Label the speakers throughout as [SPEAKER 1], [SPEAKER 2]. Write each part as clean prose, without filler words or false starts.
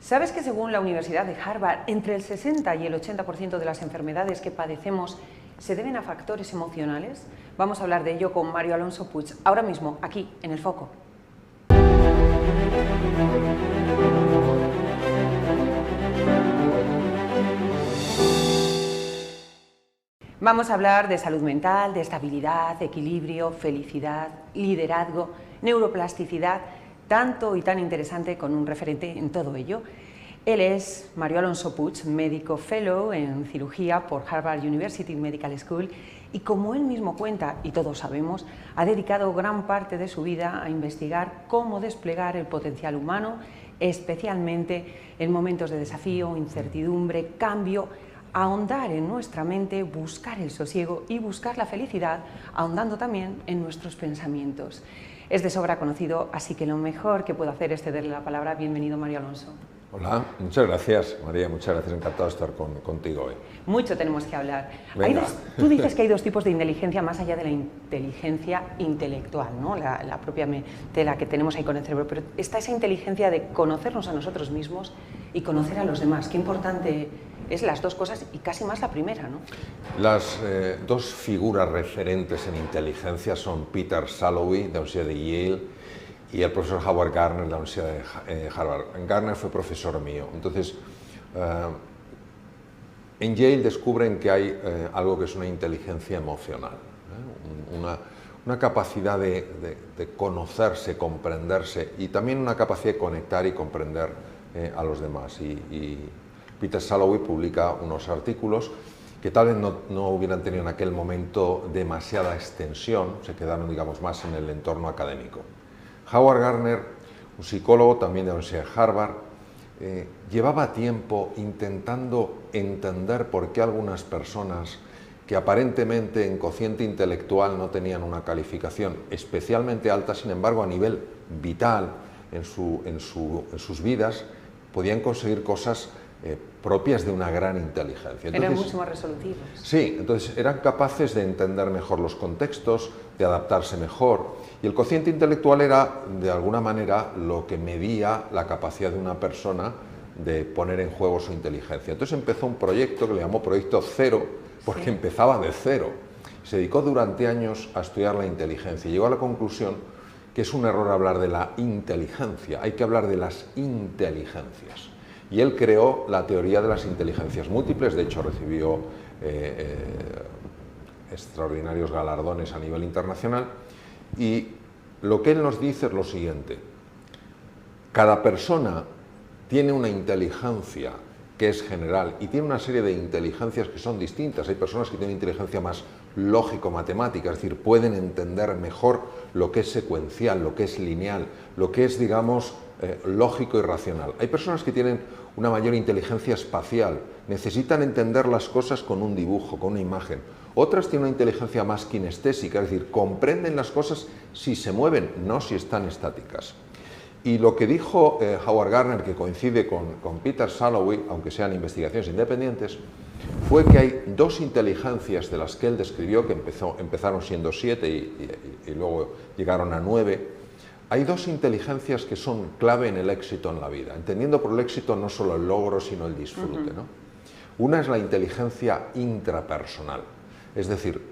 [SPEAKER 1] ¿Sabes que según la Universidad de Harvard, entre el 60 y el 80% de las enfermedades que padecemos se deben a factores emocionales? Vamos a hablar de ello con Mario Alonso Puig, ahora mismo, aquí, en El Foco. Vamos a hablar de salud mental, de estabilidad, equilibrio, felicidad, liderazgo, neuroplasticidad, tanto y tan interesante con un referente en todo ello. Él es Mario Alonso Puig, médico fellow en cirugía por Harvard University Medical School y, como él mismo cuenta, y todos sabemos, ha dedicado gran parte de su vida a investigar cómo desplegar el potencial humano, especialmente en momentos de desafío, incertidumbre, cambio, ahondar en nuestra mente, buscar el sosiego y buscar la felicidad, ahondando también en nuestros pensamientos. Es de sobra conocido, así que lo mejor que puedo hacer es cederle la palabra. Bienvenido, Mario Alonso.
[SPEAKER 2] Hola, muchas gracias, María, muchas gracias, encantado de estar contigo hoy.
[SPEAKER 1] Mucho tenemos que hablar.
[SPEAKER 2] Tú
[SPEAKER 1] dices que hay dos tipos de inteligencia más allá de la inteligencia intelectual, ¿no? La propia tela que tenemos ahí con el cerebro, pero está esa inteligencia de conocernos a nosotros mismos y conocer a los demás. Qué importante es las dos cosas y casi más la primera, ¿no?
[SPEAKER 2] Las dos figuras referentes en inteligencia son Peter Salovey, de la Universidad de Yale, y el profesor Howard Gardner, de la Universidad de Harvard. Gardner fue profesor mío. Entonces, en Yale descubren que hay algo que es una inteligencia emocional, una capacidad de conocerse, comprenderse y también una capacidad de conectar y comprender a los demás. Y Peter Salovey publica unos artículos que tal vez no hubieran tenido en aquel momento demasiada extensión, se quedaron, digamos, más en el entorno académico. Howard Gardner, un psicólogo también de la Universidad de Harvard, llevaba tiempo intentando entender por qué algunas personas que aparentemente en cociente intelectual no tenían una calificación especialmente alta, sin embargo a nivel vital en sus vidas podían conseguir cosas propias de una gran inteligencia.
[SPEAKER 1] Eran mucho más resolutivos.
[SPEAKER 2] Sí, entonces eran capaces de entender mejor los contextos, de adaptarse mejor, y el cociente intelectual era, de alguna manera, lo que medía la capacidad de una persona de poner en juego su inteligencia. Entonces empezó un proyecto que le llamó Proyecto Cero, porque empezaba de cero. Se dedicó durante años a estudiar la inteligencia y llegó a la conclusión que es un error hablar de la inteligencia, hay que hablar de las inteligencias. Y él creó la teoría de las inteligencias múltiples, de hecho recibió extraordinarios galardones a nivel internacional, y lo que él nos dice es lo siguiente: cada persona tiene una inteligencia que es general y tiene una serie de inteligencias que son distintas. Hay personas que tienen inteligencia más lógico-matemática, es decir, pueden entender mejor lo que es secuencial, lo que es lineal, lo que es, digamos, lógico y racional. Hay personas que tienen una mayor inteligencia espacial, necesitan entender las cosas con un dibujo, con una imagen. Otras tienen una inteligencia más kinestésica, es decir, comprenden las cosas si se mueven, no si están estáticas. Y lo que dijo Howard Gardner, que coincide con Peter Salovey, aunque sean investigaciones independientes, fue que hay dos inteligencias de las que él describió, que empezaron siendo 7 y luego llegaron a 9. Hay dos inteligencias que son clave en el éxito en la vida, entendiendo por el éxito no solo el logro, sino el disfrute, ¿no? Una es la inteligencia intrapersonal, es decir,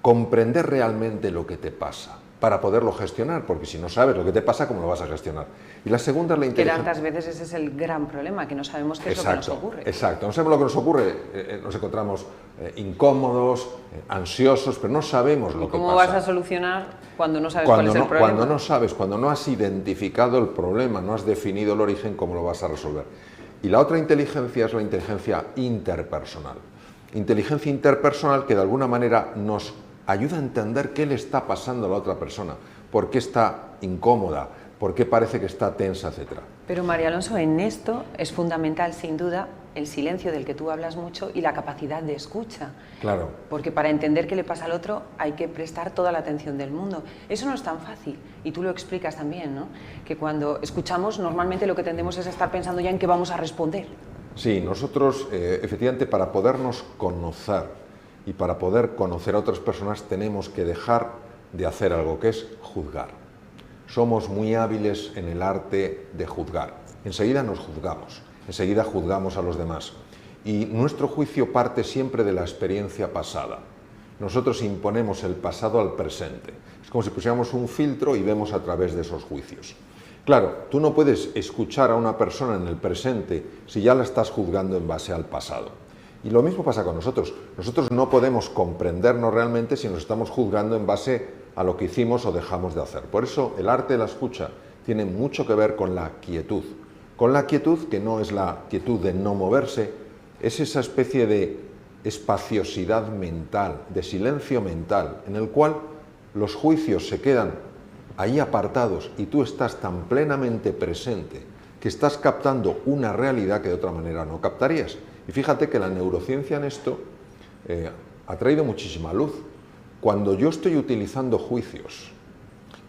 [SPEAKER 2] comprender realmente lo que te pasa para poderlo gestionar, porque si no sabes lo que te pasa, ¿cómo lo vas a gestionar? Y la segunda es la inteligencia...
[SPEAKER 1] Que tantas veces ese es el gran problema, que no sabemos qué es lo que nos ocurre.
[SPEAKER 2] Exacto, no sabemos lo que nos ocurre, nos encontramos incómodos, ansiosos, pero no sabemos lo que pasa.
[SPEAKER 1] ¿Cómo vas a solucionar cuando no sabes cuál es el problema?
[SPEAKER 2] Cuando no sabes, cuando no has identificado el problema, no has definido el origen, ¿cómo lo vas a resolver? Y la otra inteligencia es la inteligencia interpersonal. Inteligencia interpersonal que de alguna manera nos ayuda a entender qué le está pasando a la otra persona, por qué está incómoda, por qué parece que está tensa, etc.
[SPEAKER 1] Pero Mario Alonso, en esto es fundamental, sin duda, el silencio del que tú hablas mucho y la capacidad de escucha.
[SPEAKER 2] Claro.
[SPEAKER 1] Porque para entender qué le pasa al otro hay que prestar toda la atención del mundo. Eso no es tan fácil, y tú lo explicas también, ¿no? Que cuando escuchamos, normalmente lo que tendemos es estar pensando ya en qué vamos a responder.
[SPEAKER 2] Sí, nosotros, efectivamente, para podernos conocer y para poder conocer a otras personas tenemos que dejar de hacer algo, que es juzgar. Somos muy hábiles en el arte de juzgar. enseguida nos juzgamos, enseguida juzgamos a los demás. Y nuestro juicio parte siempre de la experiencia pasada. Nosotros imponemos el pasado al presente. Es como si pusiéramos un filtro y vemos a través de esos juicios. Claro, tú no puedes escuchar a una persona en el presente si ya la estás juzgando en base al pasado. Y lo mismo pasa con nosotros. Nosotros no podemos comprendernos realmente si nos estamos juzgando en base a lo que hicimos o dejamos de hacer. Por eso el arte de la escucha tiene mucho que ver con la quietud. Con la quietud, que no es la quietud de no moverse, es esa especie de espaciosidad mental, de silencio mental, en el cual los juicios se quedan ahí apartados y tú estás tan plenamente presente que estás captando una realidad que de otra manera no captarías. Y fíjate que la neurociencia en esto ha traído muchísima luz. Cuando yo estoy utilizando juicios,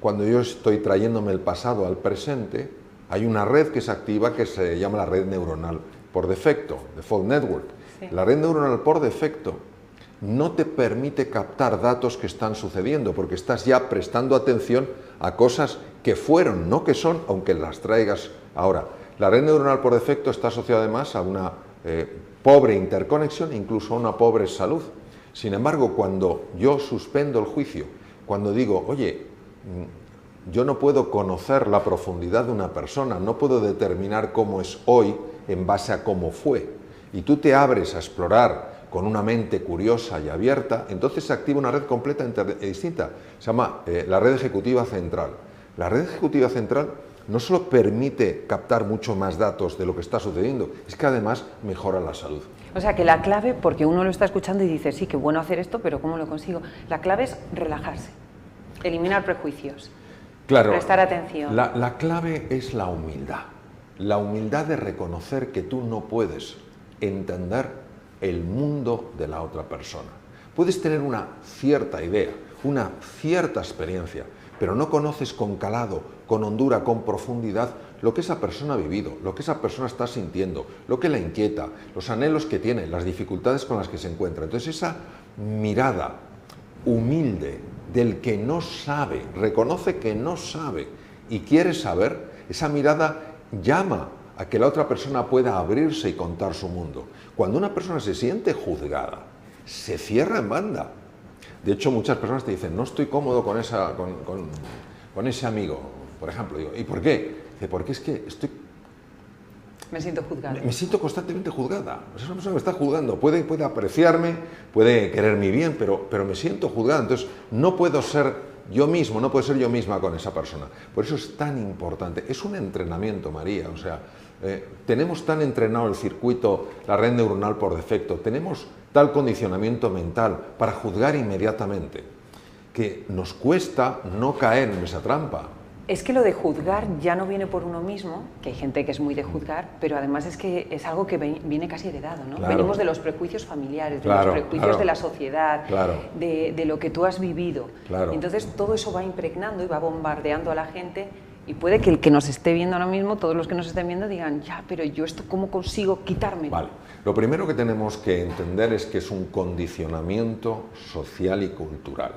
[SPEAKER 2] cuando yo estoy trayéndome el pasado al presente, hay una red que se activa que se llama la red neuronal por defecto, Default Network. Sí. La red neuronal por defecto no te permite captar datos que están sucediendo porque estás ya prestando atención a cosas que fueron, no que son, aunque las traigas ahora. La red neuronal por defecto está asociada además a una pobre interconexión, incluso a una pobre salud. Sin embargo, cuando yo suspendo el juicio, cuando digo, oye, yo no puedo conocer la profundidad de una persona, no puedo determinar cómo es hoy en base a cómo fue, y tú te abres a explorar con una mente curiosa y abierta, entonces se activa una red completamente distinta. Se llama la red ejecutiva central. La red ejecutiva central no solo permite captar mucho más datos de lo que está sucediendo, es que además mejora la salud.
[SPEAKER 1] O sea que la clave, porque uno lo está escuchando y dice, sí, qué bueno hacer esto, pero ¿cómo lo consigo? La clave es relajarse, eliminar prejuicios,
[SPEAKER 2] claro,
[SPEAKER 1] prestar atención.
[SPEAKER 2] La clave es la humildad de reconocer que tú no puedes entender el mundo de la otra persona. Puedes tener una cierta idea, una cierta experiencia, pero no conoces con calado, con hondura, con profundidad lo que esa persona ha vivido, lo que esa persona está sintiendo, lo que la inquieta, los anhelos que tiene, las dificultades con las que se encuentra. Entonces esa mirada humilde del que no sabe, reconoce que no sabe y quiere saber, esa mirada llama a que la otra persona pueda abrirse y contar su mundo. Cuando una persona se siente juzgada, se cierra en banda. De hecho, muchas personas te dicen, no estoy cómodo con ese amigo, por ejemplo. Digo, ¿y por qué? Dice, porque es que
[SPEAKER 1] me siento juzgada.
[SPEAKER 2] Me siento constantemente juzgada. Es una persona que me está juzgando. Puede apreciarme, puede querer mi bien, pero me siento juzgada. Entonces, no puedo ser yo mismo, no puedo ser yo misma con esa persona. Por eso es tan importante. Es un entrenamiento, María. O sea, tenemos tan entrenado el circuito, la red neuronal por defecto, tenemos tal condicionamiento mental para juzgar inmediatamente, que nos cuesta no caer en esa trampa.
[SPEAKER 1] Es que lo de juzgar ya no viene por uno mismo, que hay gente que es muy de juzgar, pero además es que es algo que viene casi heredado, ¿no?
[SPEAKER 2] Claro.
[SPEAKER 1] Venimos de los prejuicios familiares, de
[SPEAKER 2] Claro,
[SPEAKER 1] los prejuicios
[SPEAKER 2] claro.
[SPEAKER 1] de la sociedad,
[SPEAKER 2] Claro.
[SPEAKER 1] de lo que tú has vivido.
[SPEAKER 2] Claro.
[SPEAKER 1] Entonces todo eso va impregnando y va bombardeando a la gente, y puede que el que nos esté viendo ahora mismo, todos los que nos estén viendo, digan, ya, pero yo esto, ¿cómo consigo quitarme?
[SPEAKER 2] Vale. Lo primero que tenemos que entender es que es un condicionamiento social y cultural.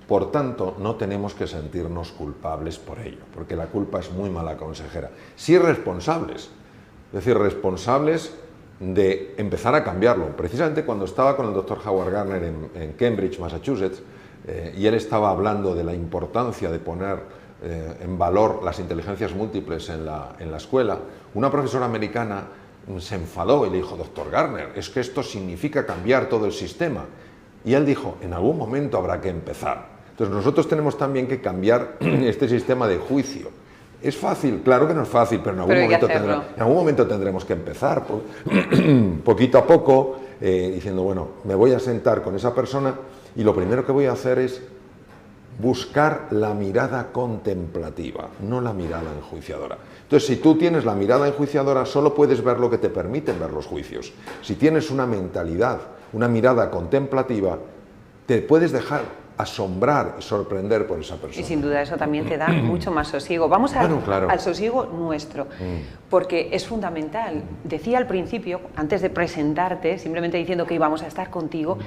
[SPEAKER 2] Por tanto, no tenemos que sentirnos culpables por ello, porque la culpa es muy mala consejera. Sí responsables, es decir, responsables de empezar a cambiarlo. Precisamente cuando estaba con el doctor Howard Gardner en Cambridge, Massachusetts, y él estaba hablando de la importancia de poner en valor las inteligencias múltiples en la escuela, una profesora americana se enfadó y le dijo, doctor Gardner, es que esto significa cambiar todo el sistema. Y él dijo, en algún momento habrá que empezar. Entonces nosotros tenemos también que cambiar este sistema de juicio. ¿Es fácil? Claro que no es fácil, pero en algún momento tendremos que empezar, poquito a poco, diciendo, bueno, me voy a sentar con esa persona y lo primero que voy a hacer es buscar la mirada contemplativa, no la mirada enjuiciadora. Entonces, si tú tienes la mirada enjuiciadora, solo puedes ver lo que te permiten ver los juicios. Si tienes una mentalidad, una mirada contemplativa, te puedes dejar asombrar y sorprender por esa persona.
[SPEAKER 1] Y sin duda eso también te da mucho más sosiego. Vamos al sosiego nuestro, porque es fundamental. Decía al principio, antes de presentarte, simplemente diciendo que íbamos a estar contigo,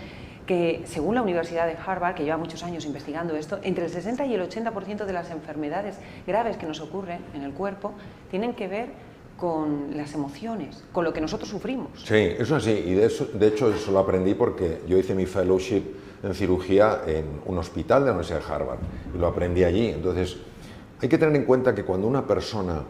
[SPEAKER 1] que según la Universidad de Harvard, que lleva muchos años investigando esto, entre el 60 y el 80% de las enfermedades graves que nos ocurren en el cuerpo tienen que ver con las emociones, con lo que nosotros sufrimos.
[SPEAKER 2] Sí, eso es así, y de hecho eso lo aprendí porque yo hice mi fellowship en cirugía en un hospital de la Universidad de Harvard, y lo aprendí allí. Entonces, hay que tener en cuenta que cuando una persona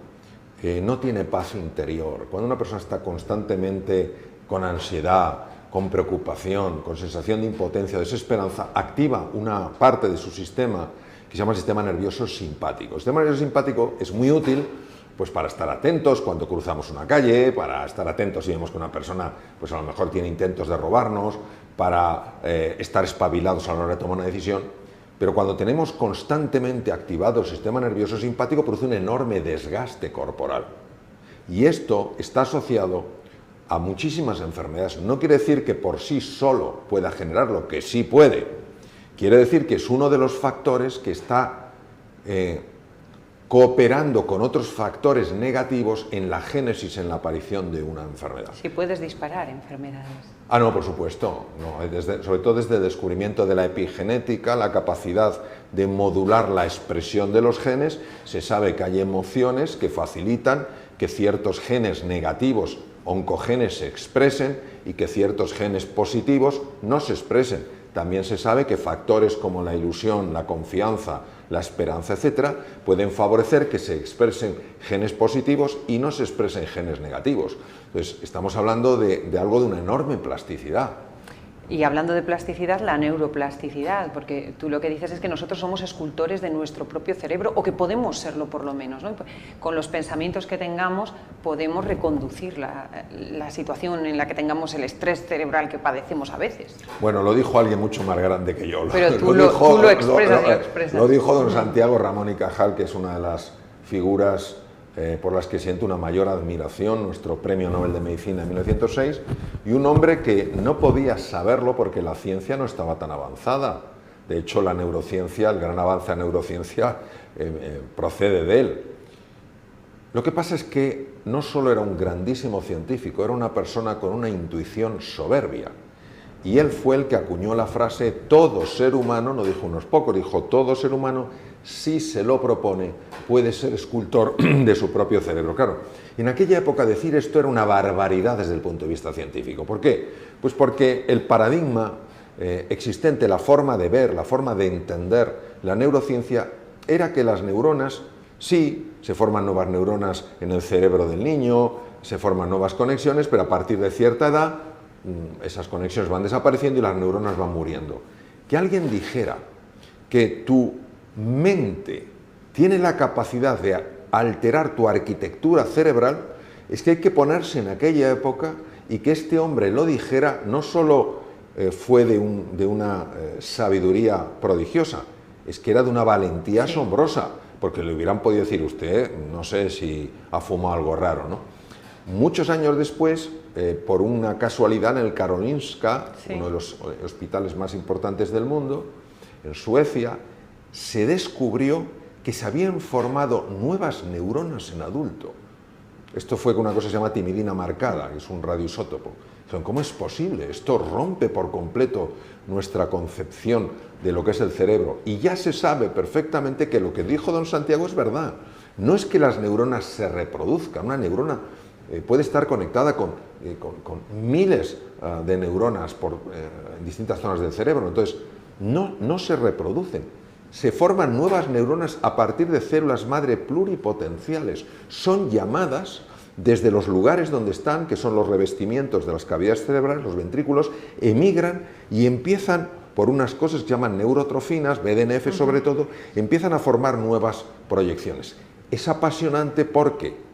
[SPEAKER 2] no tiene paz interior, cuando una persona está constantemente con ansiedad, con preocupación, con sensación de impotencia, desesperanza, activa una parte de su sistema que se llama el sistema nervioso simpático. El sistema nervioso simpático es muy útil pues para estar atentos cuando cruzamos una calle, para estar atentos si vemos que una persona pues a lo mejor tiene intentos de robarnos, para estar espabilados a la hora de tomar una decisión. Pero cuando tenemos constantemente activado el sistema nervioso simpático, produce un enorme desgaste corporal. Y esto está asociado a muchísimas enfermedades. No quiere decir que por sí solo pueda generarlo, que sí puede. Quiere decir que es uno de los factores que está cooperando con otros factores negativos en la génesis, en la aparición de una enfermedad.
[SPEAKER 1] Sí, puedes disparar enfermedades.
[SPEAKER 2] Ah, no, por supuesto. No, sobre todo desde el descubrimiento de la epigenética, la capacidad de modular la expresión de los genes, se sabe que hay emociones que facilitan que ciertos genes negativos, oncogenes, se expresen y que ciertos genes positivos no se expresen. También se sabe que factores como la ilusión, la confianza, la esperanza, etcétera, pueden favorecer que se expresen genes positivos y no se expresen genes negativos. Entonces, estamos hablando de algo de una enorme plasticidad.
[SPEAKER 1] Y hablando de plasticidad, la neuroplasticidad, porque tú lo que dices es que nosotros somos escultores de nuestro propio cerebro, o que podemos serlo por lo menos, ¿no? Con los pensamientos que tengamos podemos reconducir la situación en la que tengamos el estrés cerebral que padecemos a veces.
[SPEAKER 2] Bueno, lo dijo alguien mucho más grande que yo.
[SPEAKER 1] Pero tú lo expresas.
[SPEAKER 2] Lo dijo don Santiago Ramón y Cajal, que es una de las figuras por las que siento una mayor admiración, nuestro Premio Nobel de Medicina en 1906, y un hombre que no podía saberlo porque la ciencia no estaba tan avanzada. De hecho, la neurociencia, el gran avance de la neurociencia procede de él. Lo que pasa es que no solo era un grandísimo científico, era una persona con una intuición soberbia. Y él fue el que acuñó la frase: todo ser humano, no dijo unos pocos, dijo todo ser humano, si se lo propone, puede ser escultor de su propio cerebro. Claro, en aquella época decir esto era una barbaridad desde el punto de vista científico. ¿Por qué? Pues porque el paradigma existente, la forma de ver, la forma de entender la neurociencia, era que las neuronas, sí, se forman nuevas neuronas en el cerebro del niño, se forman nuevas conexiones, pero a partir de cierta edad esas conexiones van desapareciendo y las neuronas van muriendo. Que alguien dijera que tu mente tiene la capacidad de alterar tu arquitectura cerebral, es que hay que ponerse en aquella época, y que este hombre lo dijera no solo fue de una sabiduría prodigiosa, es que era de una valentía asombrosa, porque le hubieran podido decir: usted no sé si ha fumado algo raro, ¿no? Muchos años después, por una casualidad, en el Karolinska, uno de los hospitales más importantes del mundo, en Suecia, se descubrió que se habían formado nuevas neuronas en adulto. Esto fue con una cosa que se llama timidina marcada, que es un radioisótopo. Dijeron: ¿cómo es posible? Esto rompe por completo nuestra concepción de lo que es el cerebro. Y ya se sabe perfectamente que lo que dijo don Santiago es verdad. No es que las neuronas se reproduzcan, una neurona puede estar conectada con miles de neuronas en distintas zonas del cerebro. Entonces, no se reproducen. Se forman nuevas neuronas a partir de células madre pluripotenciales. Son llamadas desde los lugares donde están, que son los revestimientos de las cavidades cerebrales, los ventrículos, emigran y empiezan, por unas cosas que se llaman neurotrofinas, BDNF sobre todo, empiezan a formar nuevas proyecciones. Es apasionante porque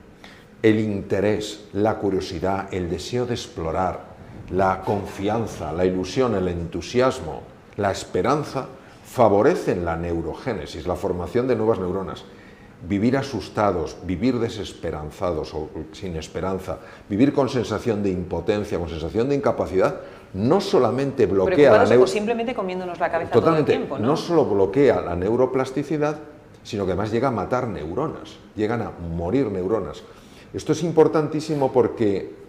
[SPEAKER 2] el interés, la curiosidad, el deseo de explorar, la confianza, la ilusión, el entusiasmo, la esperanza, favorecen la neurogénesis, la formación de nuevas neuronas. Vivir asustados, vivir desesperanzados o sin esperanza, vivir con sensación de impotencia, con sensación de incapacidad, no solamente bloquea la
[SPEAKER 1] o simplemente comiéndonos la cabeza todo el tiempo, ¿no?
[SPEAKER 2] No solo bloquea la neuroplasticidad, sino que además llega a matar neuronas, llegan a morir neuronas. Esto es importantísimo porque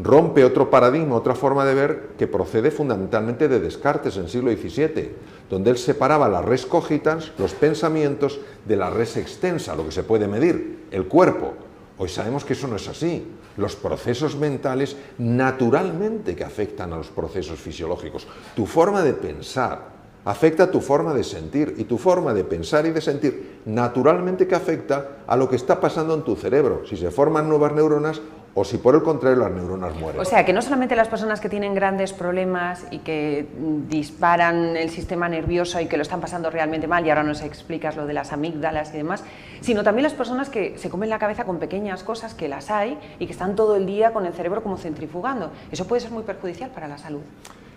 [SPEAKER 2] rompe otro paradigma, otra forma de ver que procede fundamentalmente de Descartes en el siglo XVII, donde él separaba la res cogitans, los pensamientos, de la res extensa, lo que se puede medir, el cuerpo. Hoy sabemos que eso no es así. Los procesos mentales naturalmente que afectan a los procesos fisiológicos. Tu forma de pensar afecta a tu forma de sentir, y tu forma de pensar y de sentir naturalmente que afecta a lo que está pasando en tu cerebro, si se forman nuevas neuronas o si por el contrario las neuronas mueren.
[SPEAKER 1] O sea, que no solamente las personas que tienen grandes problemas y que disparan el sistema nervioso y que lo están pasando realmente mal, y ahora nos explicas lo de las amígdalas y demás, sino también las personas que se comen la cabeza con pequeñas cosas, que las hay, y que están todo el día con el cerebro como centrifugando. Eso puede ser muy perjudicial para la salud.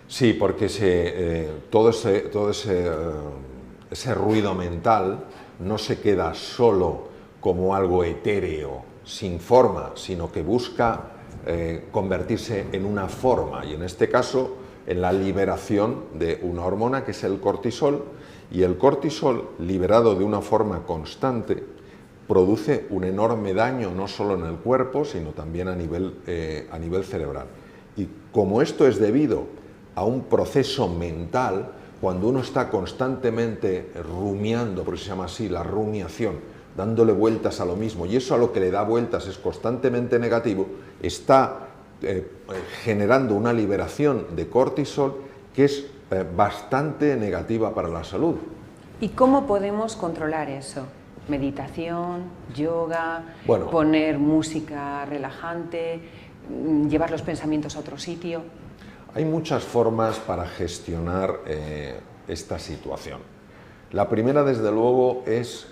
[SPEAKER 2] Sí, porque todo ese ruido mental no se queda solo como algo etéreo, sin forma, sino que busca convertirse en una forma, y en este caso en la liberación de una hormona que es el cortisol, y el cortisol, liberado de una forma constante, produce un enorme daño no solo en el cuerpo, sino también a nivel cerebral. Y como esto es debido a un proceso mental, cuando uno está constantemente rumiando, porque se llama así, la rumiación, dándole vueltas a lo mismo, y eso a lo que le da vueltas es constantemente negativo, está generando una liberación de cortisol que es bastante negativa para la salud.
[SPEAKER 1] ¿Y cómo podemos controlar eso? Meditación, yoga,
[SPEAKER 2] bueno,
[SPEAKER 1] poner música relajante, llevar los pensamientos a otro sitio.
[SPEAKER 2] Hay muchas formas para gestionar esta situación. La primera, desde luego, es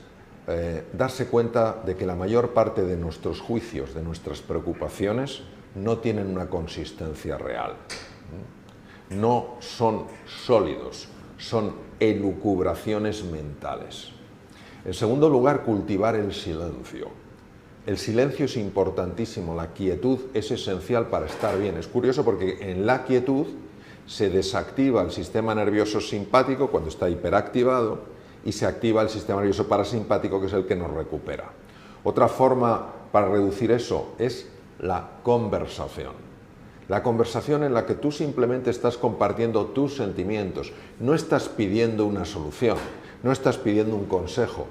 [SPEAKER 2] darse cuenta de que la mayor parte de nuestros juicios, de nuestras preocupaciones, no tienen una consistencia real. No son sólidos, son elucubraciones mentales. En segundo lugar, cultivar el silencio. El silencio es importantísimo, la quietud es esencial para estar bien. Es curioso porque en la quietud se desactiva el sistema nervioso simpático cuando está hiperactivado y se activa el sistema nervioso parasimpático, que es el que nos recupera. Otra forma para reducir eso es la conversación. La conversación en la que tú simplemente estás compartiendo tus sentimientos, no estás pidiendo una solución, no estás pidiendo un consejo,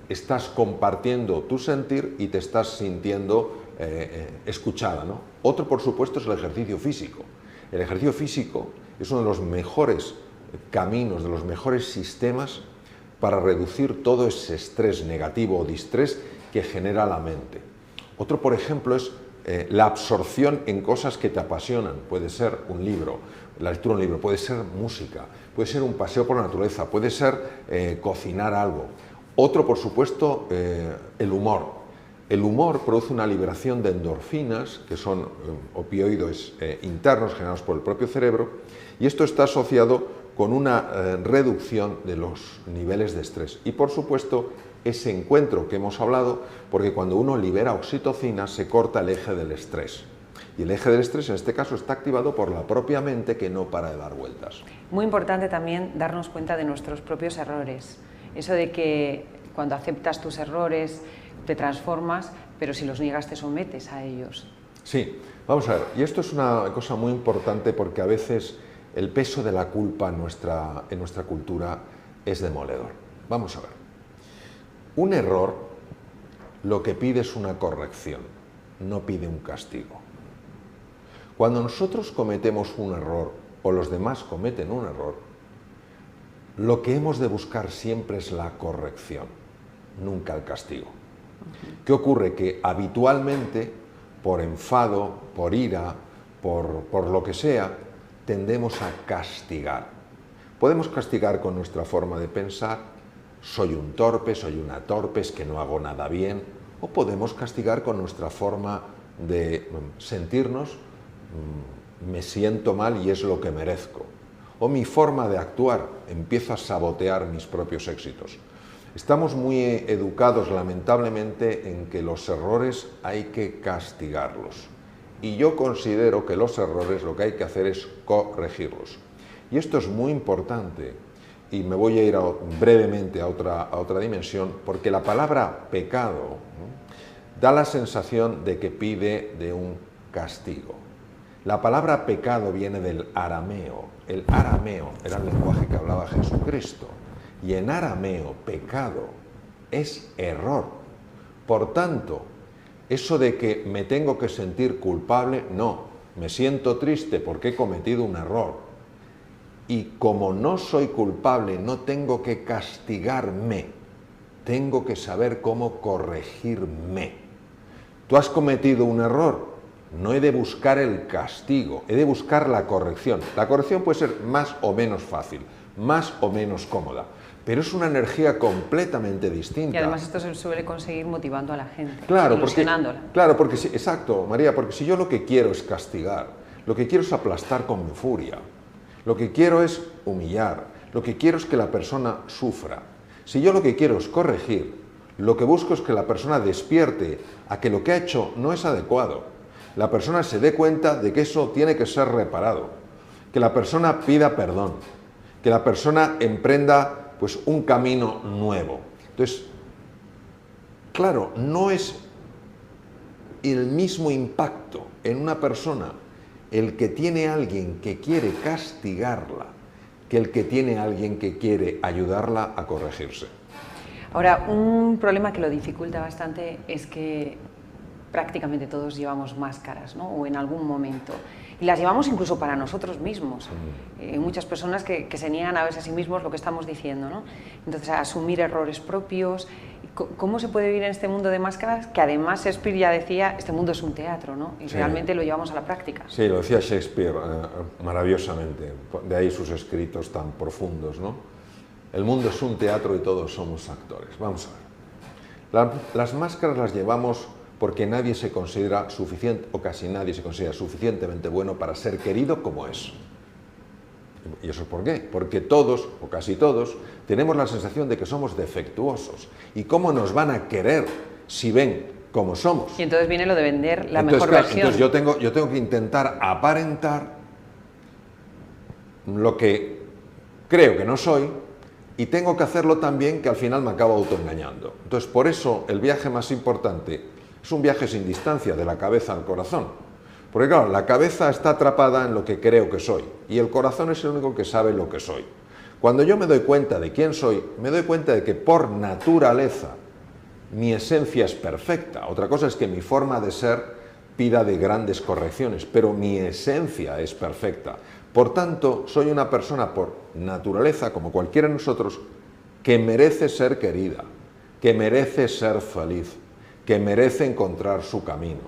[SPEAKER 2] estás compartiendo tu sentir y te estás sintiendo escuchada, ¿no? Otro, por supuesto, es el ejercicio físico. El ejercicio físico es uno de los mejores caminos, de los mejores sistemas para reducir todo ese estrés negativo o distrés que genera la mente. Otro, por ejemplo, es la absorción en cosas que te apasionan. Puede ser un libro, la lectura de un libro, puede ser música, puede ser un paseo por la naturaleza, puede ser cocinar algo. Otro, por supuesto, el humor. El humor produce una liberación de endorfinas, que son opioides internos generados por el propio cerebro, y esto está asociado con una reducción de los niveles de estrés. Y, por supuesto, ese encuentro que hemos hablado, porque cuando uno libera oxitocina se corta el eje del estrés. Y el eje del estrés, en este caso, está activado por la propia mente, que no para de dar vueltas.
[SPEAKER 1] Muy importante también darnos cuenta de nuestros propios errores. Eso de que cuando aceptas tus errores te transformas, pero si los niegas te sometes a ellos.
[SPEAKER 2] Sí, vamos a ver, y esto es una cosa muy importante porque a veces el peso de la culpa en nuestra cultura es demoledor. Vamos a ver, un error lo que pide es una corrección, no pide un castigo. Cuando nosotros cometemos un error o los demás cometen un error, lo que hemos de buscar siempre es la corrección, nunca el castigo. ¿Qué ocurre? Que habitualmente, por enfado, por ira, por lo que sea, tendemos a castigar. Podemos castigar con nuestra forma de pensar, soy un torpe, soy una torpe, es que no hago nada bien, o podemos castigar con nuestra forma de sentirnos, me siento mal y es lo que merezco. O mi forma de actuar, empiezo a sabotear mis propios éxitos. Estamos muy educados, lamentablemente, en que los errores hay que castigarlos. Y yo considero que los errores lo que hay que hacer es corregirlos. Y esto es muy importante, y me voy a ir brevemente a otra dimensión, porque la palabra pecado da la sensación de que pide de un castigo. La palabra pecado viene del arameo. El arameo era el lenguaje que hablaba Jesucristo. Y en arameo, pecado es error. Por tanto, Eso de que me tengo que sentir culpable, no. Me siento triste porque he cometido un error. Y como no soy culpable, no tengo que castigarme. Tengo que saber cómo corregirme. Tú has cometido un error. No he de buscar el castigo, he de buscar la corrección. La corrección puede ser más o menos fácil, más o menos cómoda, pero es una energía completamente distinta.
[SPEAKER 1] Y además esto se suele conseguir motivando a la gente,
[SPEAKER 2] claro,
[SPEAKER 1] ilusionándola.
[SPEAKER 2] Claro, porque exacto, María, porque si yo lo que quiero es castigar, lo que quiero es aplastar con mi furia, lo que quiero es humillar, lo que quiero es que la persona sufra. Si yo lo que quiero es corregir, lo que busco es que la persona despierte a que lo que ha hecho no es adecuado. La persona se dé cuenta de que eso tiene que ser reparado, que la persona pida perdón, que la persona emprenda pues un camino nuevo. Entonces, claro, no es el mismo impacto en una persona el que tiene a alguien que quiere castigarla que el que tiene a alguien que quiere ayudarla a corregirse.
[SPEAKER 1] Ahora, un problema que lo dificulta bastante es que prácticamente todos llevamos máscaras, ¿no? O en algún momento. Y las llevamos incluso para nosotros mismos. Muchas personas que se niegan a verse a sí mismos lo que estamos diciendo, ¿no? Entonces, a asumir errores propios. ¿Cómo se puede vivir en este mundo de máscaras? Que además Shakespeare ya decía, este mundo es un teatro, ¿no? Y sí, realmente lo llevamos a la práctica.
[SPEAKER 2] Sí, lo decía Shakespeare maravillosamente. De ahí sus escritos tan profundos, ¿no? El mundo es un teatro y todos somos actores. Vamos a ver. Las máscaras las llevamos porque nadie se considera suficiente, o casi nadie se considera suficientemente bueno para ser querido como es. ¿Y eso es por qué? Porque todos, o casi todos, tenemos la sensación de que somos defectuosos. ¿Y cómo nos van a querer si ven cómo somos?
[SPEAKER 1] Y entonces viene lo de vender la mejor versión.
[SPEAKER 2] Entonces yo tengo que intentar aparentar lo que creo que no soy, y tengo que hacerlo también, que al final me acabo autoengañando. Entonces, por eso el viaje más importante es un viaje sin distancia, de la cabeza al corazón. Porque claro, la cabeza está atrapada en lo que creo que soy, y el corazón es el único que sabe lo que soy. Cuando yo me doy cuenta de quién soy, me doy cuenta de que por naturaleza mi esencia es perfecta. Otra cosa es que mi forma de ser pida de grandes correcciones, pero mi esencia es perfecta. Por tanto, soy una persona por naturaleza, como cualquiera de nosotros, que merece ser querida, que merece ser feliz, que merece encontrar su camino.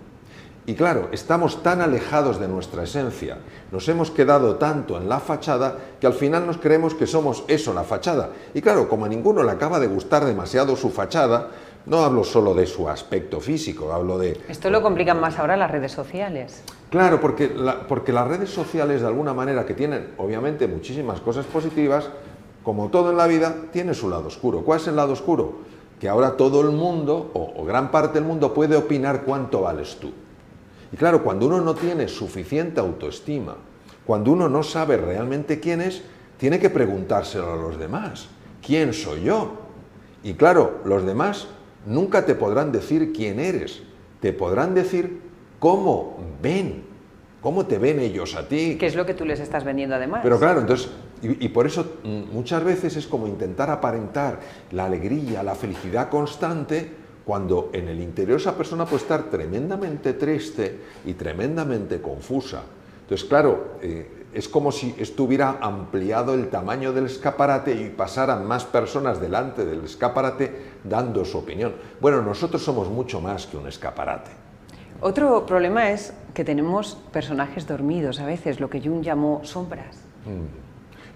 [SPEAKER 2] Y claro, estamos tan alejados de nuestra esencia, nos hemos quedado tanto en la fachada, que al final nos creemos que somos eso, la fachada. Y claro, como a ninguno le acaba de gustar demasiado su fachada, no hablo solo de su aspecto físico, hablo de...
[SPEAKER 1] Esto lo complican más ahora las redes sociales.
[SPEAKER 2] Claro, porque las redes sociales, de alguna manera, que tienen obviamente muchísimas cosas positivas, como todo en la vida, tiene su lado oscuro. ¿Cuál es el lado oscuro? Que ahora todo el mundo, o gran parte del mundo, puede opinar cuánto vales tú. Y claro, cuando uno no tiene suficiente autoestima, cuando uno no sabe realmente quién es, tiene que preguntárselo a los demás. ¿Quién soy yo? Y claro, los demás nunca te podrán decir quién eres, te podrán decir cómo te ven ellos a ti.
[SPEAKER 1] ¿Qué es lo que tú les estás vendiendo además?
[SPEAKER 2] Pero claro, entonces, y por eso muchas veces es como intentar aparentar la alegría, la felicidad constante, cuando en el interior esa persona puede estar tremendamente triste y tremendamente confusa. Entonces, claro, es como si estuviera ampliado el tamaño del escaparate y pasaran más personas delante del escaparate dando su opinión. Bueno, nosotros somos mucho más que un escaparate.
[SPEAKER 1] Otro problema es que tenemos personajes dormidos, a veces, lo que Jung llamó sombras.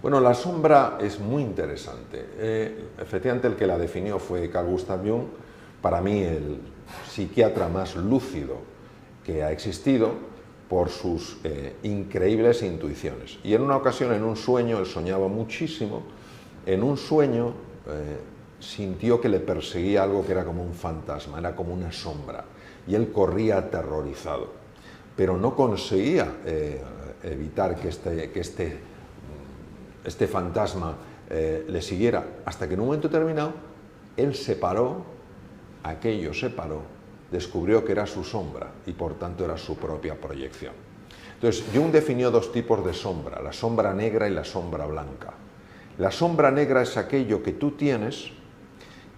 [SPEAKER 2] Bueno, la sombra es muy interesante. Efectivamente, el que la definió fue Carl Gustav Jung, para mí el psiquiatra más lúcido que ha existido por sus increíbles intuiciones. Y en una ocasión, en un sueño, él soñaba muchísimo, en un sueño sintió que le perseguía algo que era como un fantasma, era como una sombra, y él corría aterrorizado, pero no conseguía evitar que este fantasma le siguiera, hasta que en un momento determinado él se paró, aquello se paró, descubrió que era su sombra y por tanto era su propia proyección. Entonces, Jung definió dos tipos de sombra, la sombra negra y la sombra blanca. La sombra negra es aquello que tú tienes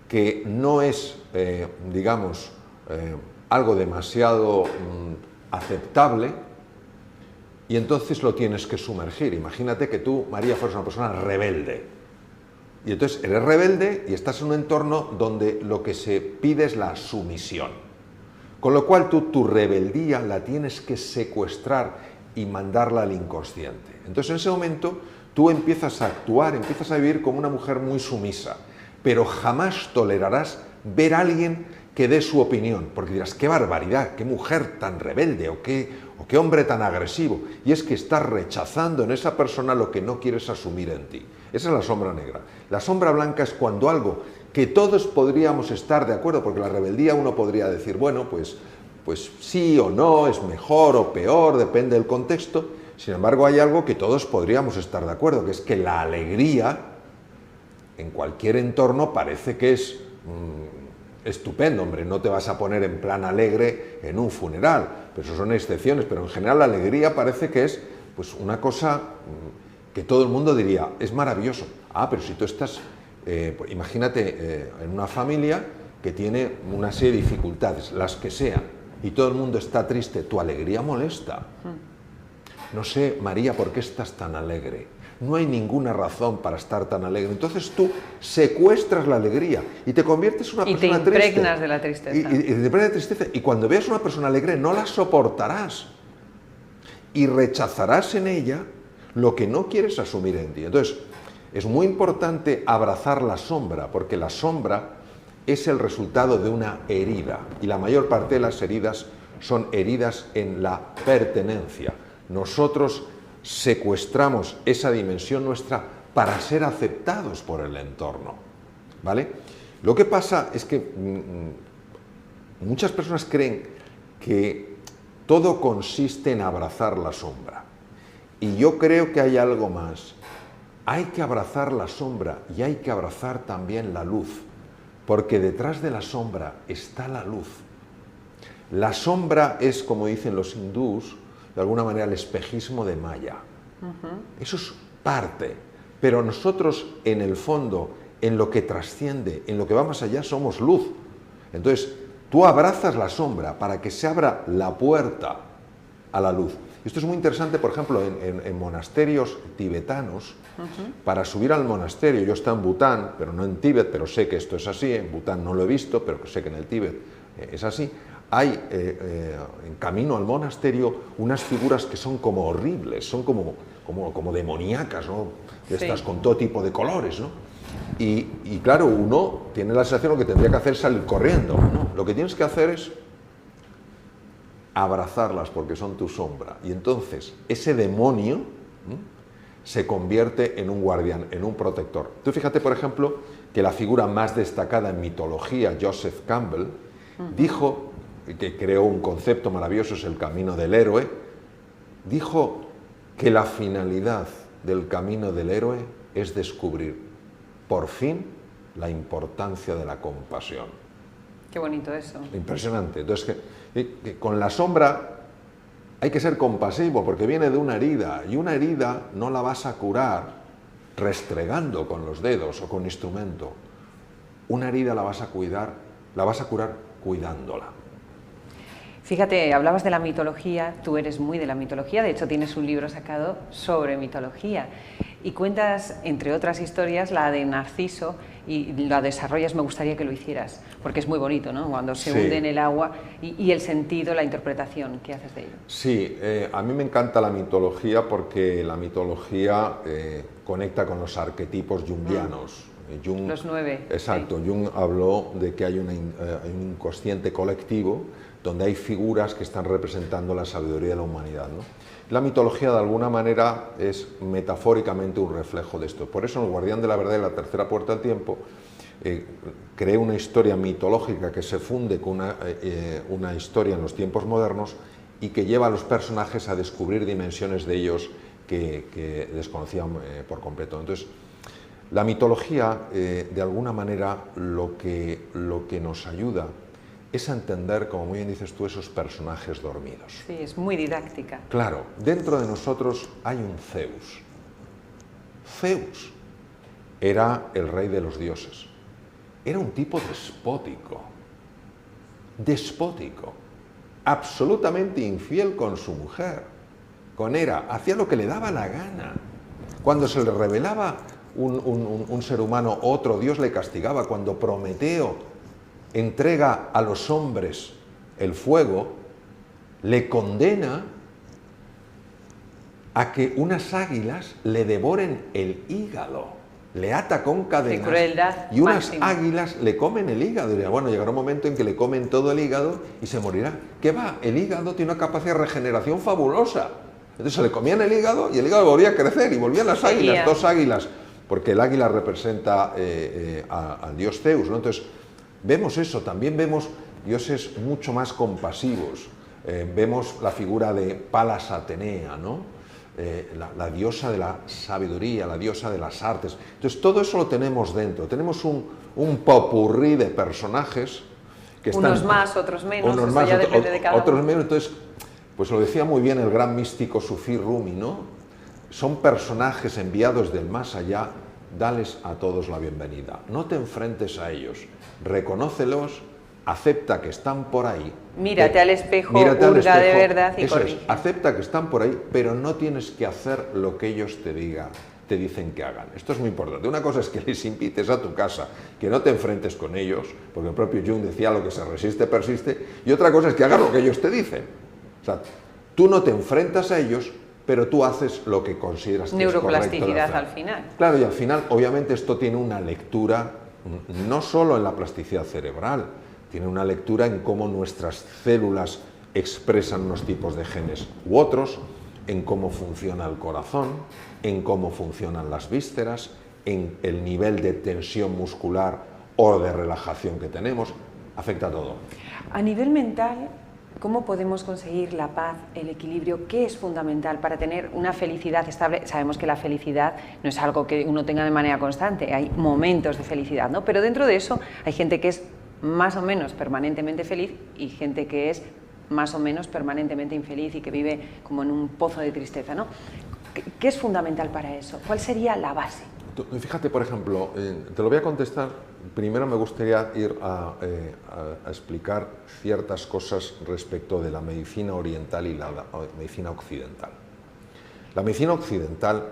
[SPEAKER 2] que no es, digamos, algo demasiado aceptable, y entonces lo tienes que sumergir. Imagínate que tú, María, fueras una persona rebelde. Y entonces eres rebelde y estás en un entorno donde lo que se pide es la sumisión. Con lo cual tú tu rebeldía la tienes que secuestrar y mandarla al inconsciente. Entonces en ese momento tú empiezas a actuar, empiezas a vivir como una mujer muy sumisa, pero jamás tolerarás ver a alguien que dé su opinión, porque dirás, qué barbaridad, qué mujer tan rebelde o qué hombre tan agresivo. Y es que estás rechazando en esa persona lo que no quieres asumir en ti. Esa es la sombra negra. La sombra blanca es cuando algo que todos podríamos estar de acuerdo, porque la rebeldía uno podría decir, bueno, pues sí o no, es mejor o peor, depende del contexto. Sin embargo, hay algo que todos podríamos estar de acuerdo, que es que la alegría en cualquier entorno parece que es estupendo. Hombre, no te vas a poner en plan alegre en un funeral, pero eso son excepciones, pero en general la alegría parece que es pues una cosa que todo el mundo diría, es maravilloso. Ah, pero si tú estás, imagínate en una familia que tiene una serie de dificultades, las que sean, y todo el mundo está triste, tu alegría molesta. No sé, María, ¿por qué estás tan alegre? No hay ninguna razón para estar tan alegre. Entonces tú secuestras la alegría y te conviertes en una persona triste. Y te
[SPEAKER 1] impregnas de la tristeza.
[SPEAKER 2] Y te impregnas de tristeza. Y cuando veas una persona alegre no la soportarás. Y rechazarás en ella lo que no quieres asumir en ti. Entonces, es muy importante abrazar la sombra, porque la sombra es el resultado de una herida. Y la mayor parte de las heridas son heridas en la pertenencia. Nosotros secuestramos esa dimensión nuestra para ser aceptados por el entorno, ¿vale? Lo que pasa es que muchas personas creen que todo consiste en abrazar la sombra. Y yo creo que hay algo más. Hay que abrazar la sombra y hay que abrazar también la luz, porque detrás de la sombra está la luz. La sombra es, como dicen los hindús, de alguna manera el espejismo de Maya. Eso es parte, pero nosotros en el fondo, en lo que trasciende, en lo que va más allá, somos luz. Entonces, tú abrazas la sombra para que se abra la puerta a la luz. Esto es muy interesante, por ejemplo, en monasterios tibetanos. Para subir al monasterio, yo estoy en Bután, pero no en Tíbet, pero sé que esto es así, en Bután no lo he visto, pero sé que en el Tíbet es así. Hay en camino al monasterio unas figuras que son como horribles, son como demoníacas, ¿no? Estas con todo tipo de colores, ¿no? Y claro, uno tiene la sensación de que tendría que hacer es salir corriendo, ¿no? Lo que tienes que hacer es abrazarlas porque son tu sombra. Y entonces ese demonio se convierte en un guardián, en un protector. Tú fíjate, por ejemplo, que la figura más destacada en mitología, Joseph Campbell, dijo, que creó un concepto maravilloso, es el camino del héroe, dijo que la finalidad del camino del héroe es descubrir, por fin, la importancia de la compasión.
[SPEAKER 1] Qué bonito eso.
[SPEAKER 2] Impresionante. Entonces, que con la sombra hay que ser compasivo, porque viene de una herida, y una herida no la vas a curar restregando con los dedos o con instrumento. Una herida la vas a curar cuidándola.
[SPEAKER 1] Fíjate, hablabas de la mitología, tú eres muy de la mitología, de hecho tienes un libro sacado sobre mitología y cuentas, entre otras historias, la de Narciso y la desarrollas, me gustaría que lo hicieras, porque es muy bonito, ¿no? Cuando se hunde en el agua y el sentido, la interpretación, ¿qué haces de ello?
[SPEAKER 2] Sí, a mí me encanta la mitología porque la mitología conecta con los arquetipos junguianos. Jung,
[SPEAKER 1] los 9.
[SPEAKER 2] Exacto, sí. Jung habló de que hay un inconsciente colectivo donde hay figuras que están representando la sabiduría de la humanidad, ¿no? La mitología, de alguna manera, es metafóricamente un reflejo de esto. Por eso, en El Guardián de la Verdad y la Tercera Puerta del Tiempo, creé una historia mitológica que se funde con una historia en los tiempos modernos y que lleva a los personajes a descubrir dimensiones de ellos que desconocían por completo. Entonces, la mitología, de alguna manera, lo que nos ayuda es a entender, como muy bien dices tú, esos personajes dormidos.
[SPEAKER 1] Sí, es muy didáctica.
[SPEAKER 2] Claro, dentro de nosotros hay un Zeus. Zeus era el rey de los dioses. Era un tipo despótico. despótico, absolutamente infiel con su mujer, con Hera, hacía lo que le daba la gana. Cuando se le revelaba un ser humano, otro, Dios le castigaba. Cuando Prometeo entrega a los hombres el fuego, le condena a que unas águilas le devoren el hígado. Le ata con cadenas.
[SPEAKER 1] Qué crueldad
[SPEAKER 2] y unas
[SPEAKER 1] máxima.
[SPEAKER 2] águilas le comen el hígado. Y diría, bueno, llegará un momento en que le comen todo el hígado y se morirá. ¿Qué va? El hígado tiene una capacidad de regeneración fabulosa. Entonces se le comían el hígado y el hígado volvía a crecer y volvían las águilas, dos águilas, porque el águila representa al dios Zeus, ¿no? Entonces vemos eso, también vemos dioses mucho más compasivos. Vemos la figura de Palas Atenea, ¿no? La diosa de la sabiduría, la diosa de las artes. Entonces todo eso lo tenemos dentro, tenemos un popurrí de personajes que están...
[SPEAKER 1] Unos más, otros menos,
[SPEAKER 2] unos
[SPEAKER 1] eso
[SPEAKER 2] más,
[SPEAKER 1] ya depende de cada
[SPEAKER 2] otros
[SPEAKER 1] uno.
[SPEAKER 2] menos, entonces, pues lo decía muy bien el gran místico sufí Rumi, ¿no? Son personajes enviados del más allá, dales a todos la bienvenida. No te enfrentes a ellos, reconócelos, acepta que están por ahí.
[SPEAKER 1] Mírate al espejo,
[SPEAKER 2] mírate al
[SPEAKER 1] hurga de
[SPEAKER 2] espejo,
[SPEAKER 1] verdad y
[SPEAKER 2] eso
[SPEAKER 1] corrige.
[SPEAKER 2] es, acepta que están por ahí, pero no tienes que hacer lo que ellos te dicen que hagan. Esto es muy importante. Una cosa es que les invites a tu casa, que no te enfrentes con ellos, porque el propio Jung decía lo que se resiste, persiste, y otra cosa es que hagas lo que ellos te dicen. O sea, tú no te enfrentas a ellos, pero tú haces lo que consideras que es correcto de
[SPEAKER 1] Neuroplasticidad
[SPEAKER 2] hacer.
[SPEAKER 1] al final.
[SPEAKER 2] Claro, y al final, obviamente, esto tiene una lectura, no solo en la plasticidad cerebral, tiene una lectura en cómo nuestras células expresan unos tipos de genes u otros, en cómo funciona el corazón, en cómo funcionan las vísceras, en el nivel de tensión muscular o de relajación que tenemos, afecta a todo.
[SPEAKER 1] A nivel mental, ¿cómo podemos conseguir la paz, el equilibrio? ¿Qué es fundamental para tener una felicidad estable? Sabemos que la felicidad no es algo que uno tenga de manera constante, hay momentos de felicidad, ¿no? Pero dentro de eso hay gente que es más o menos permanentemente feliz y gente que es más o menos permanentemente infeliz y que vive como en un pozo de tristeza, ¿no? ¿Qué es fundamental para eso? ¿Cuál sería la base?
[SPEAKER 2] Fíjate, por ejemplo, te lo voy a contestar. Primero me gustaría ir a explicar ciertas cosas respecto de la medicina oriental y la medicina occidental. La medicina occidental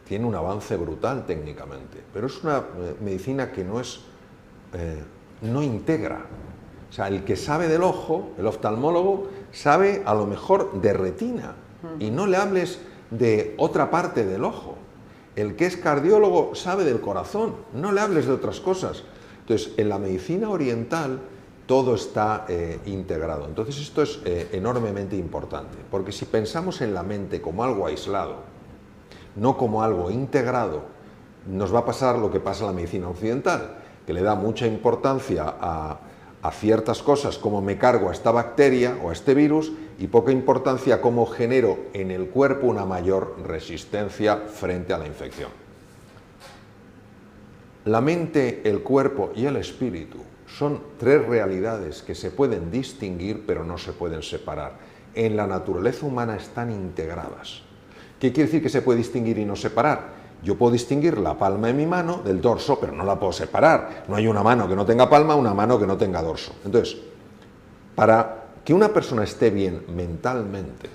[SPEAKER 2] tiene un avance brutal técnicamente, pero es una medicina que no integra. O sea, el que sabe del ojo, el oftalmólogo, sabe a lo mejor de retina y no le hables de otra parte del ojo. El que es cardiólogo sabe del corazón, no le hables de otras cosas. Entonces, en la medicina oriental todo está integrado. Entonces, esto es enormemente importante, porque si pensamos en la mente como algo aislado, no como algo integrado, nos va a pasar lo que pasa a la medicina occidental, que le da mucha importancia a ciertas cosas, como me cargo a esta bacteria o a este virus, y poca importancia a cómo genero en el cuerpo una mayor resistencia frente a la infección. La mente, el cuerpo y el espíritu son tres realidades que se pueden distinguir pero no se pueden separar. En la naturaleza humana están integradas. ¿Qué quiere decir que se puede distinguir y no separar? Yo puedo distinguir la palma de mi mano del dorso, pero no la puedo separar. No hay una mano que no tenga palma, una mano que no tenga dorso. Entonces, para que una persona esté bien mentalmente,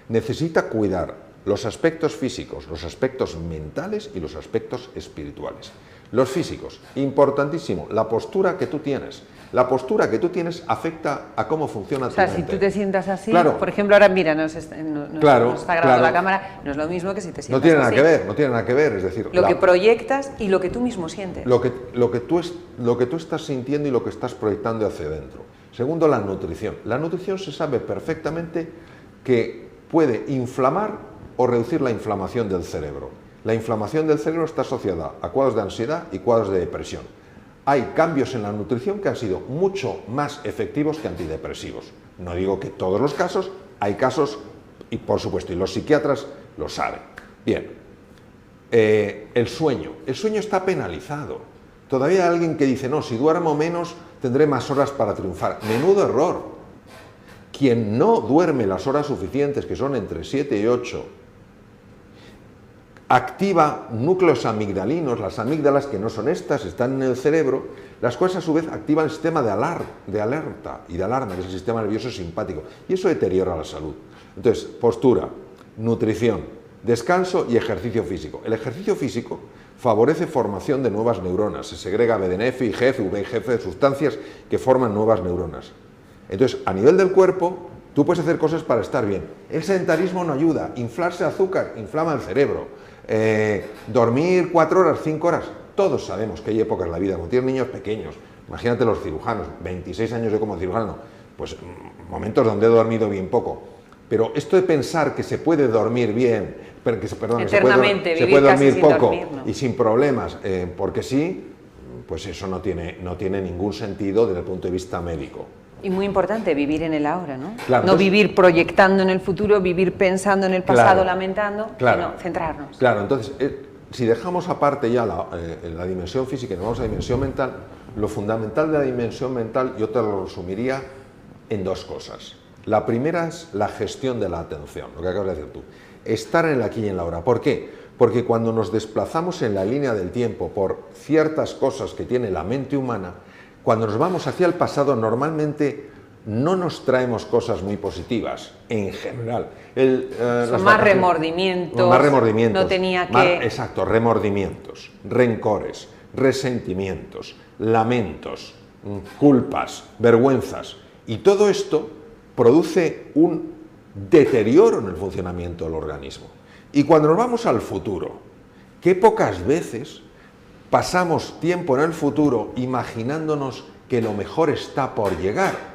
[SPEAKER 2] necesita cuidar los aspectos físicos, los aspectos mentales y los aspectos espirituales. Los físicos, importantísimo, la postura que tú tienes. La postura que tú tienes afecta a cómo funciona tu mente.
[SPEAKER 1] O sea, si tú te sientas así,
[SPEAKER 2] claro.
[SPEAKER 1] Por ejemplo, ahora mira, nos está grabando la cámara, no es lo mismo que si te sientas así.
[SPEAKER 2] No tiene nada que ver, no tiene nada que ver, es decir...
[SPEAKER 1] Lo que proyectas y lo que tú mismo sientes.
[SPEAKER 2] Lo que tú estás sintiendo y lo que estás proyectando hacia adentro. Segundo, la nutrición. La nutrición se sabe perfectamente que puede inflamar o reducir la inflamación del cerebro. La inflamación del cerebro está asociada a cuadros de ansiedad y cuadros de depresión. Hay cambios en la nutrición que han sido mucho más efectivos que antidepresivos. No digo que todos los casos, hay casos, y por supuesto, y los psiquiatras lo saben. Bien, el sueño está penalizado. Todavía hay alguien que dice, no, si duermo menos tendré más horas para triunfar. Menudo error. Quien no duerme las horas suficientes, que son entre 7 y 8, activa núcleos amigdalinos, las amígdalas que no son estas, están en el cerebro, Las cuales a su vez activan el sistema de alerta y de alarma, que es el sistema nervioso simpático, y eso deteriora la salud. Entonces, postura, nutrición, descanso y ejercicio físico. El ejercicio físico favorece formación de nuevas neuronas, se segrega BDNF, IGF, VEGF, sustancias que forman nuevas neuronas. Entonces, a nivel del cuerpo, tú puedes hacer cosas para estar bien. El sedentarismo no ayuda, inflarse azúcar, inflama el cerebro, dormir 4 horas, 5 horas. Todos sabemos que hay épocas en la vida, cuando tienes niños pequeños, imagínate los cirujanos, 26 años yo como cirujano, pues momentos donde he dormido bien poco. Pero esto de pensar que se puede dormir bien, perdón, se puede dormir poco dormir, ¿no? Y sin problemas, porque sí, pues eso no tiene ningún sentido desde el punto de vista médico.
[SPEAKER 1] Y muy importante, vivir en el ahora, ¿no?
[SPEAKER 2] Claro,
[SPEAKER 1] no vivir proyectando en el futuro, vivir pensando en el pasado, lamentando, sino centrarnos.
[SPEAKER 2] Claro, entonces, si dejamos aparte ya la dimensión física y nos vamos a la dimensión mental, lo fundamental de la dimensión mental yo te lo resumiría en 2 cosas. La primera es la gestión de la atención, lo que acabas de decir tú. Estar en el aquí y en la ahora. ¿Por qué? Porque cuando nos desplazamos en la línea del tiempo por ciertas cosas que tiene la mente humana, cuando nos vamos hacia el pasado normalmente no nos traemos cosas muy positivas, en general.
[SPEAKER 1] Son más remordimientos.
[SPEAKER 2] Más remordimientos.
[SPEAKER 1] No tenía que...
[SPEAKER 2] Exacto, remordimientos, rencores, resentimientos, lamentos, culpas, vergüenzas. Y todo esto produce un deterioro en el funcionamiento del organismo. Y cuando nos vamos al futuro, qué pocas veces pasamos tiempo en el futuro imaginándonos que lo mejor está por llegar.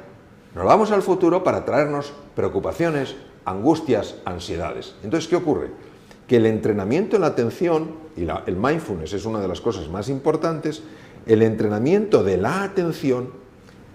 [SPEAKER 2] Nos vamos al futuro para traernos preocupaciones, angustias, ansiedades. Entonces, ¿qué ocurre? Que el entrenamiento en la atención, y el mindfulness es una de las cosas más importantes, el entrenamiento de la atención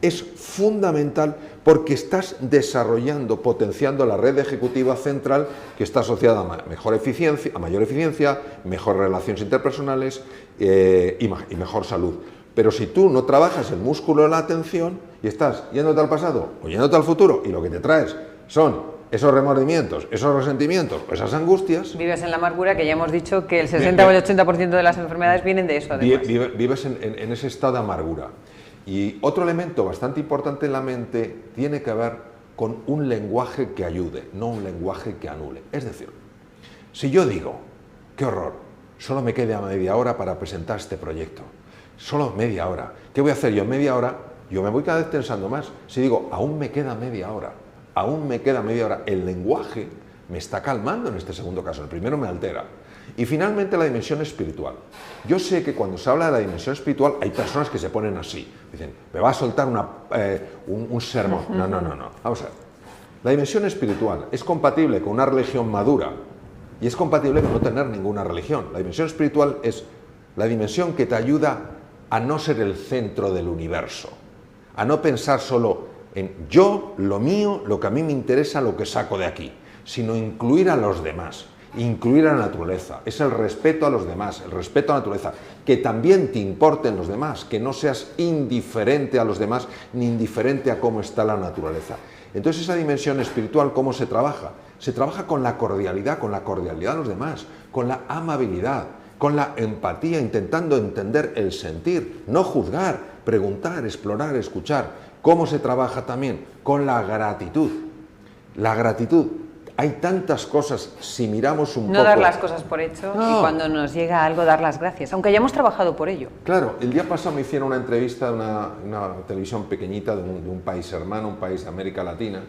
[SPEAKER 2] es fundamental porque estás desarrollando, potenciando la red ejecutiva central que está asociada a mayor eficiencia, mejores relaciones interpersonales y mejor salud. Pero si tú no trabajas el músculo de la atención y estás yéndote al pasado o yéndote al futuro y lo que te traes son esos remordimientos, esos resentimientos o esas angustias...
[SPEAKER 1] Vives en la amargura, que ya hemos dicho que el 60 o el 80% de las enfermedades vienen de eso, además.
[SPEAKER 2] Vives en ese estado de amargura. Y otro elemento bastante importante en la mente tiene que ver con un lenguaje que ayude, no un lenguaje que anule. Es decir, si yo digo, qué horror, solo me queda media hora para presentar este proyecto, solo media hora, ¿qué voy a hacer yo en media hora? Yo me voy cada vez pensando más. Si digo, aún me queda media hora, el lenguaje me está calmando en este segundo caso, el primero me altera. Y finalmente la dimensión espiritual. Yo sé que cuando se habla de la dimensión espiritual hay personas que se ponen así, dicen, me va a soltar un sermón. No. Vamos a ver. La dimensión espiritual es compatible con una religión madura y es compatible con no tener ninguna religión. La dimensión espiritual es la dimensión que te ayuda a no ser el centro del universo, a no pensar solo en yo, lo mío, lo que a mí me interesa, lo que saco de aquí, sino incluir a los demás. Incluir a la naturaleza, es el respeto a los demás, el respeto a la naturaleza, que también te importen los demás, que no seas indiferente a los demás ni indiferente a cómo está la naturaleza. Entonces esa dimensión espiritual, ¿cómo se trabaja? Se trabaja con la cordialidad de los demás, con la amabilidad, con la empatía, intentando entender el sentir, no juzgar, preguntar, explorar, escuchar. ¿Cómo se trabaja también? Con la gratitud. La gratitud. Hay tantas cosas, si miramos un poco...
[SPEAKER 1] No dar las cosas por hecho y cuando nos llega algo dar las gracias, aunque hayamos trabajado por ello.
[SPEAKER 2] Claro, el día pasado me hicieron una entrevista de una televisión pequeñita de un país hermano, un país de América Latina,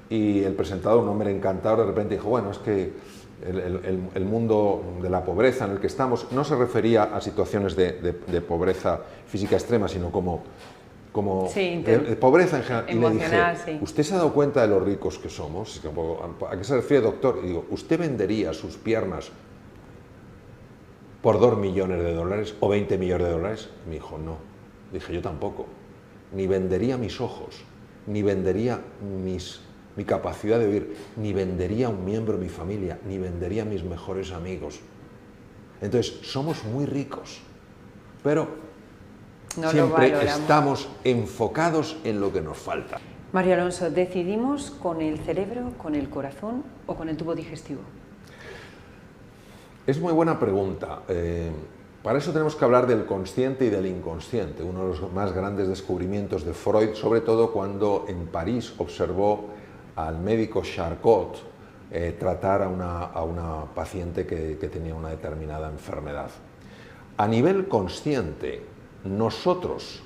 [SPEAKER 2] y el presentador, un hombre encantador, de repente dijo, bueno, es que el mundo de la pobreza en el que estamos no se refería a situaciones de pobreza física extrema, sino como pobreza en general. Y le dije, ¿usted se ha dado cuenta de lo ricos que somos? ¿A qué se refiere, doctor? Y digo, ¿usted vendería sus piernas por $2 millones o 20 millones de dólares? Me dijo, no. Dije, yo tampoco. Ni vendería mis ojos, ni vendería mi capacidad de oír, ni vendería un miembro de mi familia, ni vendería mis mejores amigos. Entonces, somos muy ricos, pero siempre estamos enfocados en lo que nos falta.
[SPEAKER 1] Mario Alonso, ¿decidimos con el cerebro, con el corazón o con el tubo digestivo?
[SPEAKER 2] Es muy buena pregunta. Para eso tenemos que hablar del consciente y del inconsciente, uno de los más grandes descubrimientos de Freud, sobre todo cuando en París observó al médico Charcot tratar a una paciente que tenía una determinada enfermedad. A nivel consciente, nosotros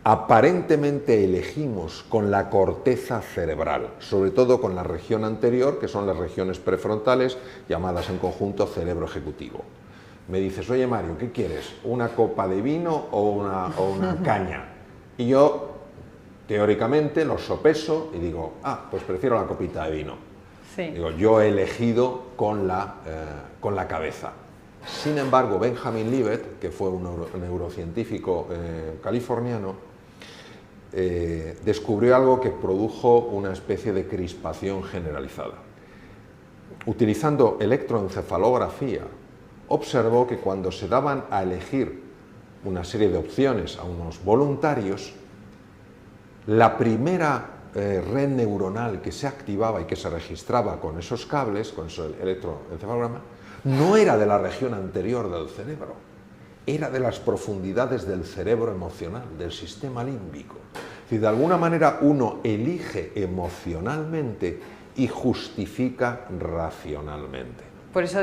[SPEAKER 2] aparentemente elegimos con la corteza cerebral, sobre todo con la región anterior, que son las regiones prefrontales, llamadas en conjunto cerebro ejecutivo. Me dices, oye Mario, ¿qué quieres? ¿Una copa de vino o una caña? Y yo, teóricamente, lo sopeso y digo, pues prefiero la copita de vino.
[SPEAKER 1] Sí.
[SPEAKER 2] Digo, yo he elegido con la cabeza. Sin embargo, Benjamin Libet, que fue un neurocientífico californiano, descubrió algo que produjo una especie de crispación generalizada. Utilizando electroencefalografía, observó que cuando se daban a elegir una serie de opciones a unos voluntarios, la primera red neuronal que se activaba y que se registraba con esos cables, con ese electroencefalograma, no era de la región anterior del cerebro, era de las profundidades del cerebro emocional, del sistema límbico. Es decir, de alguna manera uno elige emocionalmente y justifica racionalmente.
[SPEAKER 1] Por eso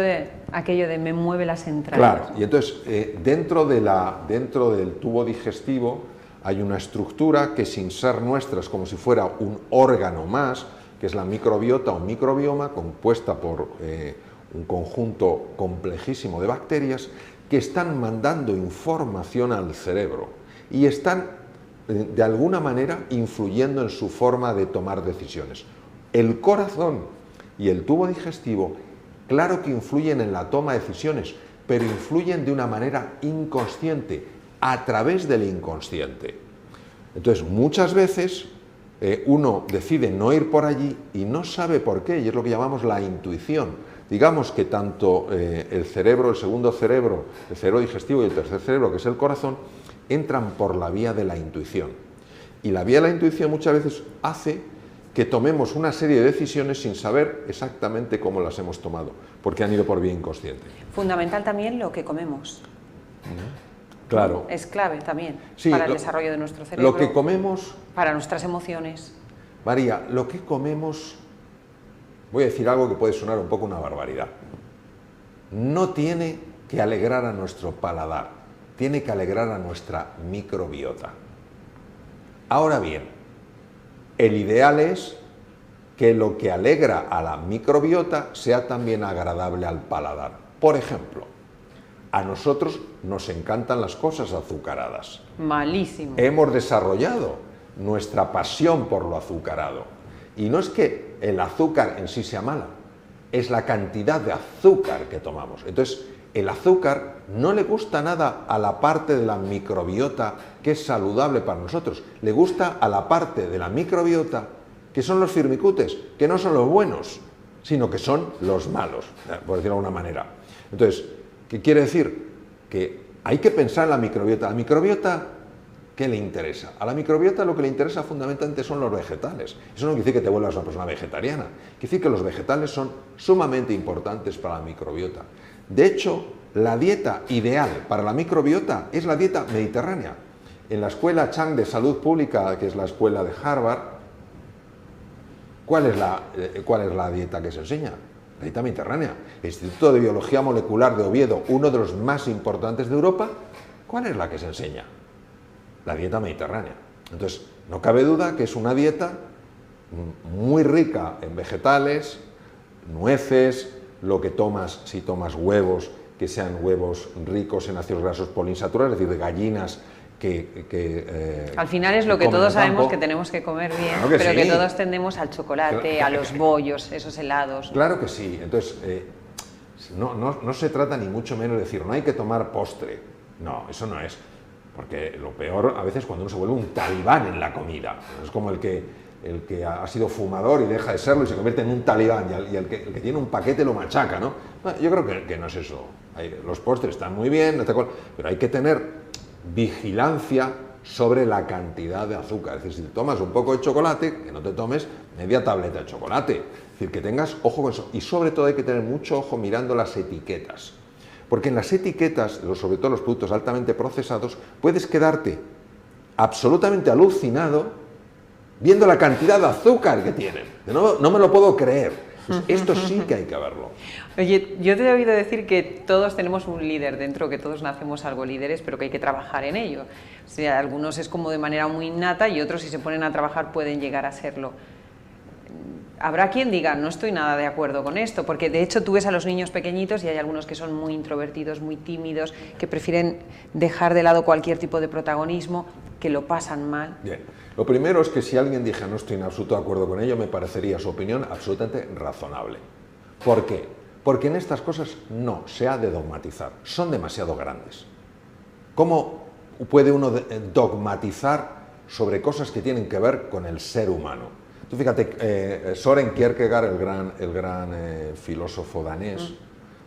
[SPEAKER 1] aquello de me mueve las entrañas.
[SPEAKER 2] Claro, y entonces dentro del tubo digestivo hay una estructura que, sin ser nuestra, es como si fuera un órgano más, que es la microbiota o microbioma, compuesta por un conjunto complejísimo de bacterias que están mandando información al cerebro y están de alguna manera influyendo en su forma de tomar decisiones. El corazón y el tubo digestivo, claro que influyen en la toma de decisiones, pero influyen de una manera inconsciente, a través del inconsciente. Entonces, muchas veces uno decide no ir por allí y no sabe por qué, y es lo que llamamos la intuición. Digamos que tanto el cerebro, el segundo cerebro, el cerebro digestivo y el tercer cerebro, que es el corazón, entran por la vía de la intuición. Y la vía de la intuición muchas veces hace que tomemos una serie de decisiones sin saber exactamente cómo las hemos tomado, porque han ido por vía inconsciente.
[SPEAKER 1] Fundamental también lo que comemos.
[SPEAKER 2] Claro.
[SPEAKER 1] Es clave también
[SPEAKER 2] Sí,
[SPEAKER 1] para el desarrollo de nuestro cerebro.
[SPEAKER 2] Lo que comemos...
[SPEAKER 1] Para nuestras emociones.
[SPEAKER 2] María, lo que comemos... Voy a decir algo que puede sonar un poco una barbaridad. No tiene que alegrar a nuestro paladar, tiene que alegrar a nuestra microbiota. Ahora bien, el ideal es que lo que alegra a la microbiota sea también agradable al paladar. Por ejemplo, a nosotros nos encantan las cosas azucaradas.
[SPEAKER 1] Malísimo.
[SPEAKER 2] Hemos desarrollado nuestra pasión por lo azucarado. Y no es que el azúcar en sí sea mala, es la cantidad de azúcar que tomamos. Entonces, el azúcar no le gusta nada a la parte de la microbiota que es saludable para nosotros. Le gusta a la parte de la microbiota que son los firmicutes, que no son los buenos, sino que son los malos, por decirlo de alguna manera. Entonces, ¿qué quiere decir? Que hay que pensar en la microbiota. La microbiota, ¿qué le interesa? A la microbiota lo que le interesa fundamentalmente son los vegetales. Eso no quiere decir que te vuelvas una persona vegetariana. Quiere decir que los vegetales son sumamente importantes para la microbiota. De hecho, la dieta ideal para la microbiota es la dieta mediterránea. En la escuela Chang de Salud Pública, que es la escuela de Harvard, ¿cuál es la dieta que se enseña? La dieta mediterránea. El Instituto de Biología Molecular de Oviedo, uno de los más importantes de Europa, ¿cuál es la que se enseña? La dieta mediterránea. Entonces, no cabe duda que es una dieta muy rica en vegetales, nueces, lo que tomas, si tomas huevos, que sean huevos ricos en ácidos grasos poliinsaturados, es decir, de gallinas que
[SPEAKER 1] al final es lo que todos sabemos que tenemos que comer bien,
[SPEAKER 2] claro que
[SPEAKER 1] pero
[SPEAKER 2] sí.
[SPEAKER 1] que todos tendemos al chocolate, a los bollos, esos helados.
[SPEAKER 2] Claro que sí. Entonces, no se trata ni mucho menos de decir, no hay que tomar postre. No, eso no es. Porque lo peor a veces cuando uno se vuelve un talibán en la comida. Es como el que ha sido fumador y deja de serlo y se convierte en un talibán, y el que tiene un paquete lo machaca, ¿no? Bueno, yo creo que no es eso. Los postres están muy bien, pero hay que tener vigilancia sobre la cantidad de azúcar. Es decir, si te tomas un poco de chocolate, que no te tomes media tableta de chocolate. Es decir, que tengas ojo con eso. Y sobre todo hay que tener mucho ojo mirando las etiquetas. Porque en las etiquetas, sobre todo los productos altamente procesados, puedes quedarte absolutamente alucinado viendo la cantidad de azúcar que tienen. No me lo puedo creer. Pues esto sí que hay que verlo.
[SPEAKER 1] Oye, yo te he oído decir que todos tenemos un líder dentro, que todos nacemos algo líderes, pero que hay que trabajar en ello. O sea, algunos es como de manera muy innata y otros, si se ponen a trabajar, pueden llegar a serlo. Habrá quien diga, no estoy nada de acuerdo con esto, porque de hecho tú ves a los niños pequeñitos y hay algunos que son muy introvertidos, muy tímidos, que prefieren dejar de lado cualquier tipo de protagonismo, que lo pasan mal.
[SPEAKER 2] Bien, lo primero es que si alguien dijera no estoy en absoluto de acuerdo con ello, me parecería su opinión absolutamente razonable. ¿Por qué? Porque en estas cosas no se ha de dogmatizar, son demasiado grandes. ¿Cómo puede uno dogmatizar sobre cosas que tienen que ver con el ser humano? Tú fíjate, Søren Kierkegaard, el gran filósofo danés,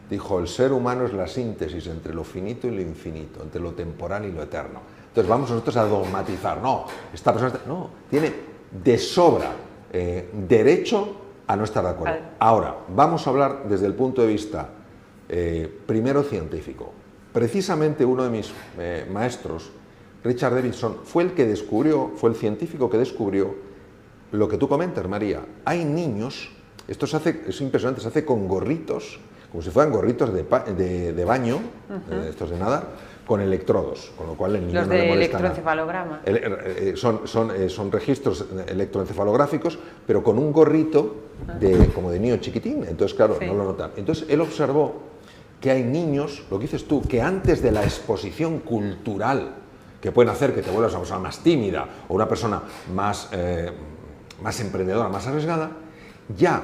[SPEAKER 2] dijo, el ser humano es la síntesis entre lo finito y lo infinito, entre lo temporal y lo eterno. Entonces vamos nosotros a dogmatizar, no, esta persona no, tiene de sobra derecho a no estar de acuerdo. Ahora, vamos a hablar desde el punto de vista primero científico. Precisamente uno de mis maestros, Richard Davidson, fue el científico que descubrió lo que tú comentas, María. Hay niños, esto es impresionante, se hace con gorritos, como si fueran gorritos de baño, estos de nadar, con electrodos, con lo cual el niño
[SPEAKER 1] los
[SPEAKER 2] no le
[SPEAKER 1] de
[SPEAKER 2] molesta
[SPEAKER 1] electroencefalograma.
[SPEAKER 2] Son registros electroencefalográficos, pero con un gorrito como de niño chiquitín, entonces claro, no lo notan. Entonces él observó que hay niños, lo que dices tú, que antes de la exposición cultural, que pueden hacer que te vuelvas una persona más tímida o una persona más emprendedora, más arriesgada, ya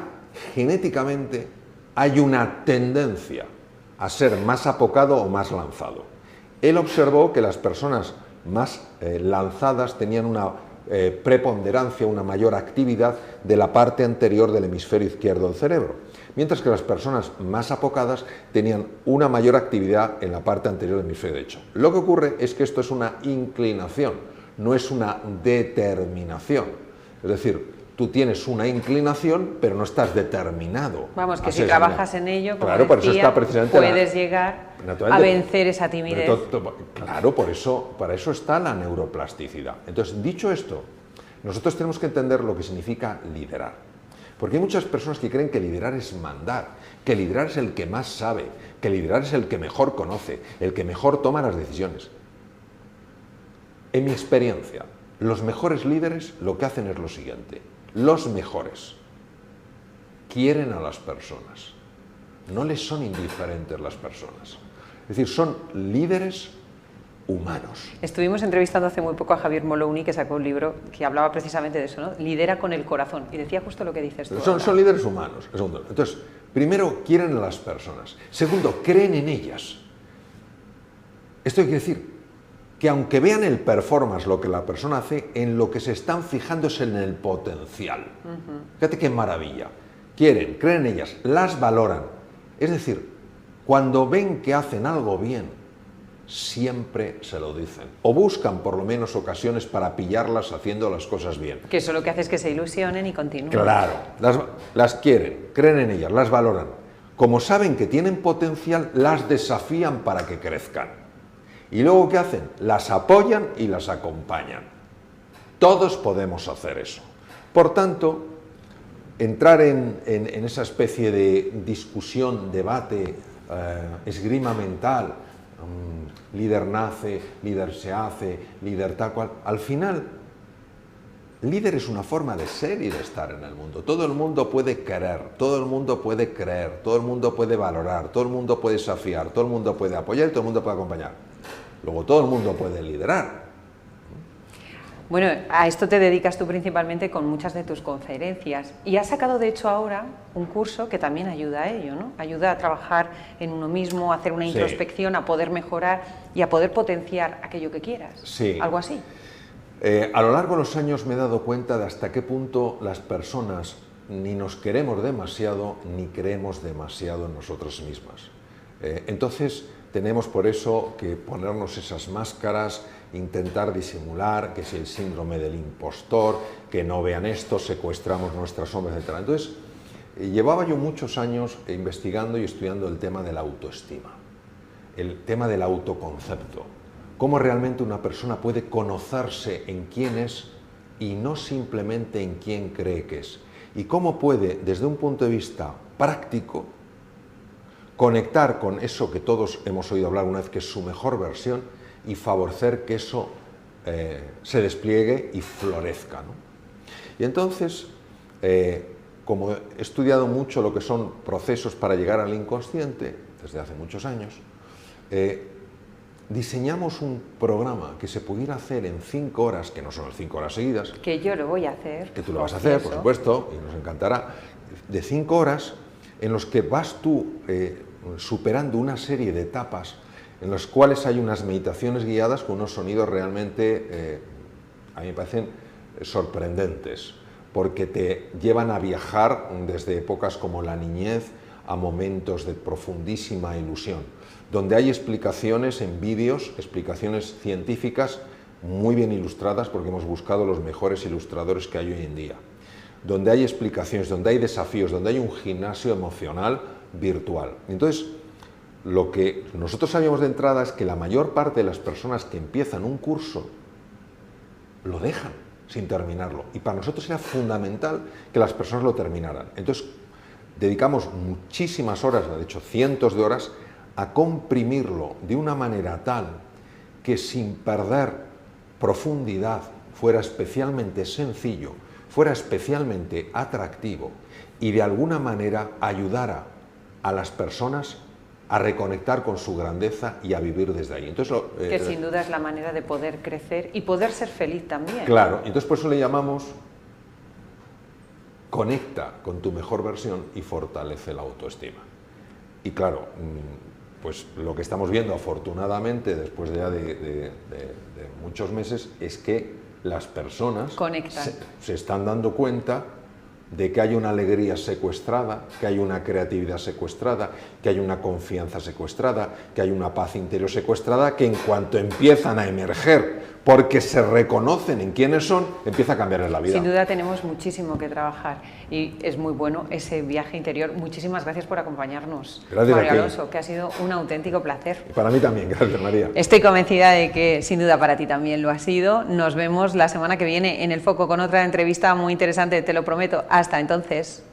[SPEAKER 2] genéticamente hay una tendencia a ser más apocado o más lanzado. Él observó que las personas más lanzadas tenían una preponderancia, una mayor actividad de la parte anterior del hemisferio izquierdo del cerebro, mientras que las personas más apocadas tenían una mayor actividad en la parte anterior del hemisferio derecho. Lo que ocurre es que esto es una inclinación, no es una determinación. Es decir, tú tienes una inclinación, pero no estás determinado.
[SPEAKER 1] Vamos, que si trabajas en ello, como
[SPEAKER 2] claro, por eso está precisamente
[SPEAKER 1] puedes llegar a vencer esa timidez.
[SPEAKER 2] Claro, para eso está la neuroplasticidad. Entonces, dicho esto, nosotros tenemos que entender lo que significa liderar. Porque hay muchas personas que creen que liderar es mandar, que liderar es el que más sabe, que liderar es el que mejor conoce, el que mejor toma las decisiones. En mi experiencia, los mejores líderes lo que hacen es lo siguiente. Los mejores quieren a las personas, no les son indiferentes las personas. Es decir, son líderes humanos.
[SPEAKER 1] Estuvimos entrevistando hace muy poco a Javier Moloney, que sacó un libro que hablaba precisamente de eso, ¿no? Lidera con el corazón, y decía justo lo que dices tú.
[SPEAKER 2] Son líderes humanos. Entonces, primero, quieren a las personas. Segundo, creen en ellas. Esto quiere decir que aunque vean el performance, lo que la persona hace, en lo que se están fijando es en el potencial. Fíjate qué maravilla. Creen en ellas, las valoran. Es decir, cuando ven que hacen algo bien, siempre se lo dicen. O buscan por lo menos ocasiones para pillarlas haciendo las cosas bien.
[SPEAKER 1] Que eso lo que hace es que se ilusionen y continúen.
[SPEAKER 2] Claro, las quieren, creen en ellas, las valoran. Como saben que tienen potencial, las desafían para que crezcan. Y luego, ¿qué hacen? Las apoyan y las acompañan. Todos podemos hacer eso. Por tanto, entrar en esa especie de discusión, debate, esgrima mental, líder nace, líder se hace, líder tal cual, al final, líder es una forma de ser y de estar en el mundo. Todo el mundo puede querer, todo el mundo puede creer, todo el mundo puede valorar, todo el mundo puede desafiar, todo el mundo puede apoyar y todo el mundo puede acompañar. Luego todo el mundo puede liderar.
[SPEAKER 1] Bueno, a esto te dedicas tú principalmente con muchas de tus conferencias y has sacado de hecho ahora un curso que también ayuda a ello, ¿no? Ayuda a trabajar en uno mismo, a hacer una introspección, a poder mejorar y a poder potenciar aquello que quieras.
[SPEAKER 2] Sí.
[SPEAKER 1] Algo así.
[SPEAKER 2] A lo largo de los años me he dado cuenta de hasta qué punto las personas ni nos queremos demasiado ni creemos demasiado en nosotros mismas. Entonces tenemos por eso que ponernos esas máscaras, intentar disimular, que si el síndrome del impostor, que no vean esto, secuestramos nuestras sombras, etc. Entonces, llevaba yo muchos años investigando y estudiando el tema de la autoestima. el tema del autoconcepto. Cómo realmente una persona puede conocerse en quién es y no simplemente en quién cree que es. Y cómo puede, desde un punto de vista práctico, conectar con eso que todos hemos oído hablar una vez, que es su mejor versión, y favorecer que eso se despliegue y florezca, ¿no? Y entonces, como he estudiado mucho lo que son procesos para llegar al inconsciente, desde hace muchos años, diseñamos un programa que se pudiera hacer en 5 horas, que no son las 5 horas seguidas.
[SPEAKER 1] Que yo lo voy a hacer.
[SPEAKER 2] Que tú lo vas a hacer, por supuesto, y nos encantará. De 5 horas en los que vas tú superando una serie de etapas en las cuales hay unas meditaciones guiadas con unos sonidos realmente, a mí me parecen sorprendentes, porque te llevan a viajar desde épocas como la niñez a momentos de profundísima ilusión, donde hay explicaciones en vídeos, explicaciones científicas muy bien ilustradas, porque hemos buscado los mejores ilustradores que hay hoy en día, donde hay explicaciones, donde hay desafíos, donde hay un gimnasio emocional virtual. Entonces, lo que nosotros sabíamos de entrada es que la mayor parte de las personas que empiezan un curso lo dejan sin terminarlo, y para nosotros era fundamental que las personas lo terminaran. Entonces, dedicamos muchísimas horas, de hecho cientos de horas, a comprimirlo de una manera tal que sin perder profundidad fuera especialmente sencillo, fuera especialmente atractivo y de alguna manera ayudara a las personas a reconectar con su grandeza y a vivir desde ahí. Entonces,
[SPEAKER 1] que sin duda es la manera de poder crecer y poder ser feliz también.
[SPEAKER 2] Claro, entonces por eso le llamamos conecta con tu mejor versión y fortalece la autoestima. Y claro, pues lo que estamos viendo afortunadamente después ya de muchos meses es que las personas se están dando cuenta de que hay una alegría secuestrada, que hay una creatividad secuestrada, que hay una confianza secuestrada, que hay una paz interior secuestrada, que en cuanto empiezan a emerger porque se reconocen en quiénes son, empieza a cambiarles la vida.
[SPEAKER 1] Sin duda tenemos muchísimo que trabajar y es muy bueno ese viaje interior. Muchísimas gracias por acompañarnos,
[SPEAKER 2] gracias
[SPEAKER 1] Mario Alonso, que ha sido un auténtico placer.
[SPEAKER 2] Para mí también, gracias María.
[SPEAKER 1] Estoy convencida de que sin duda para ti también lo ha sido. Nos vemos la semana que viene en El Foco con otra entrevista muy interesante, te lo prometo. Hasta entonces.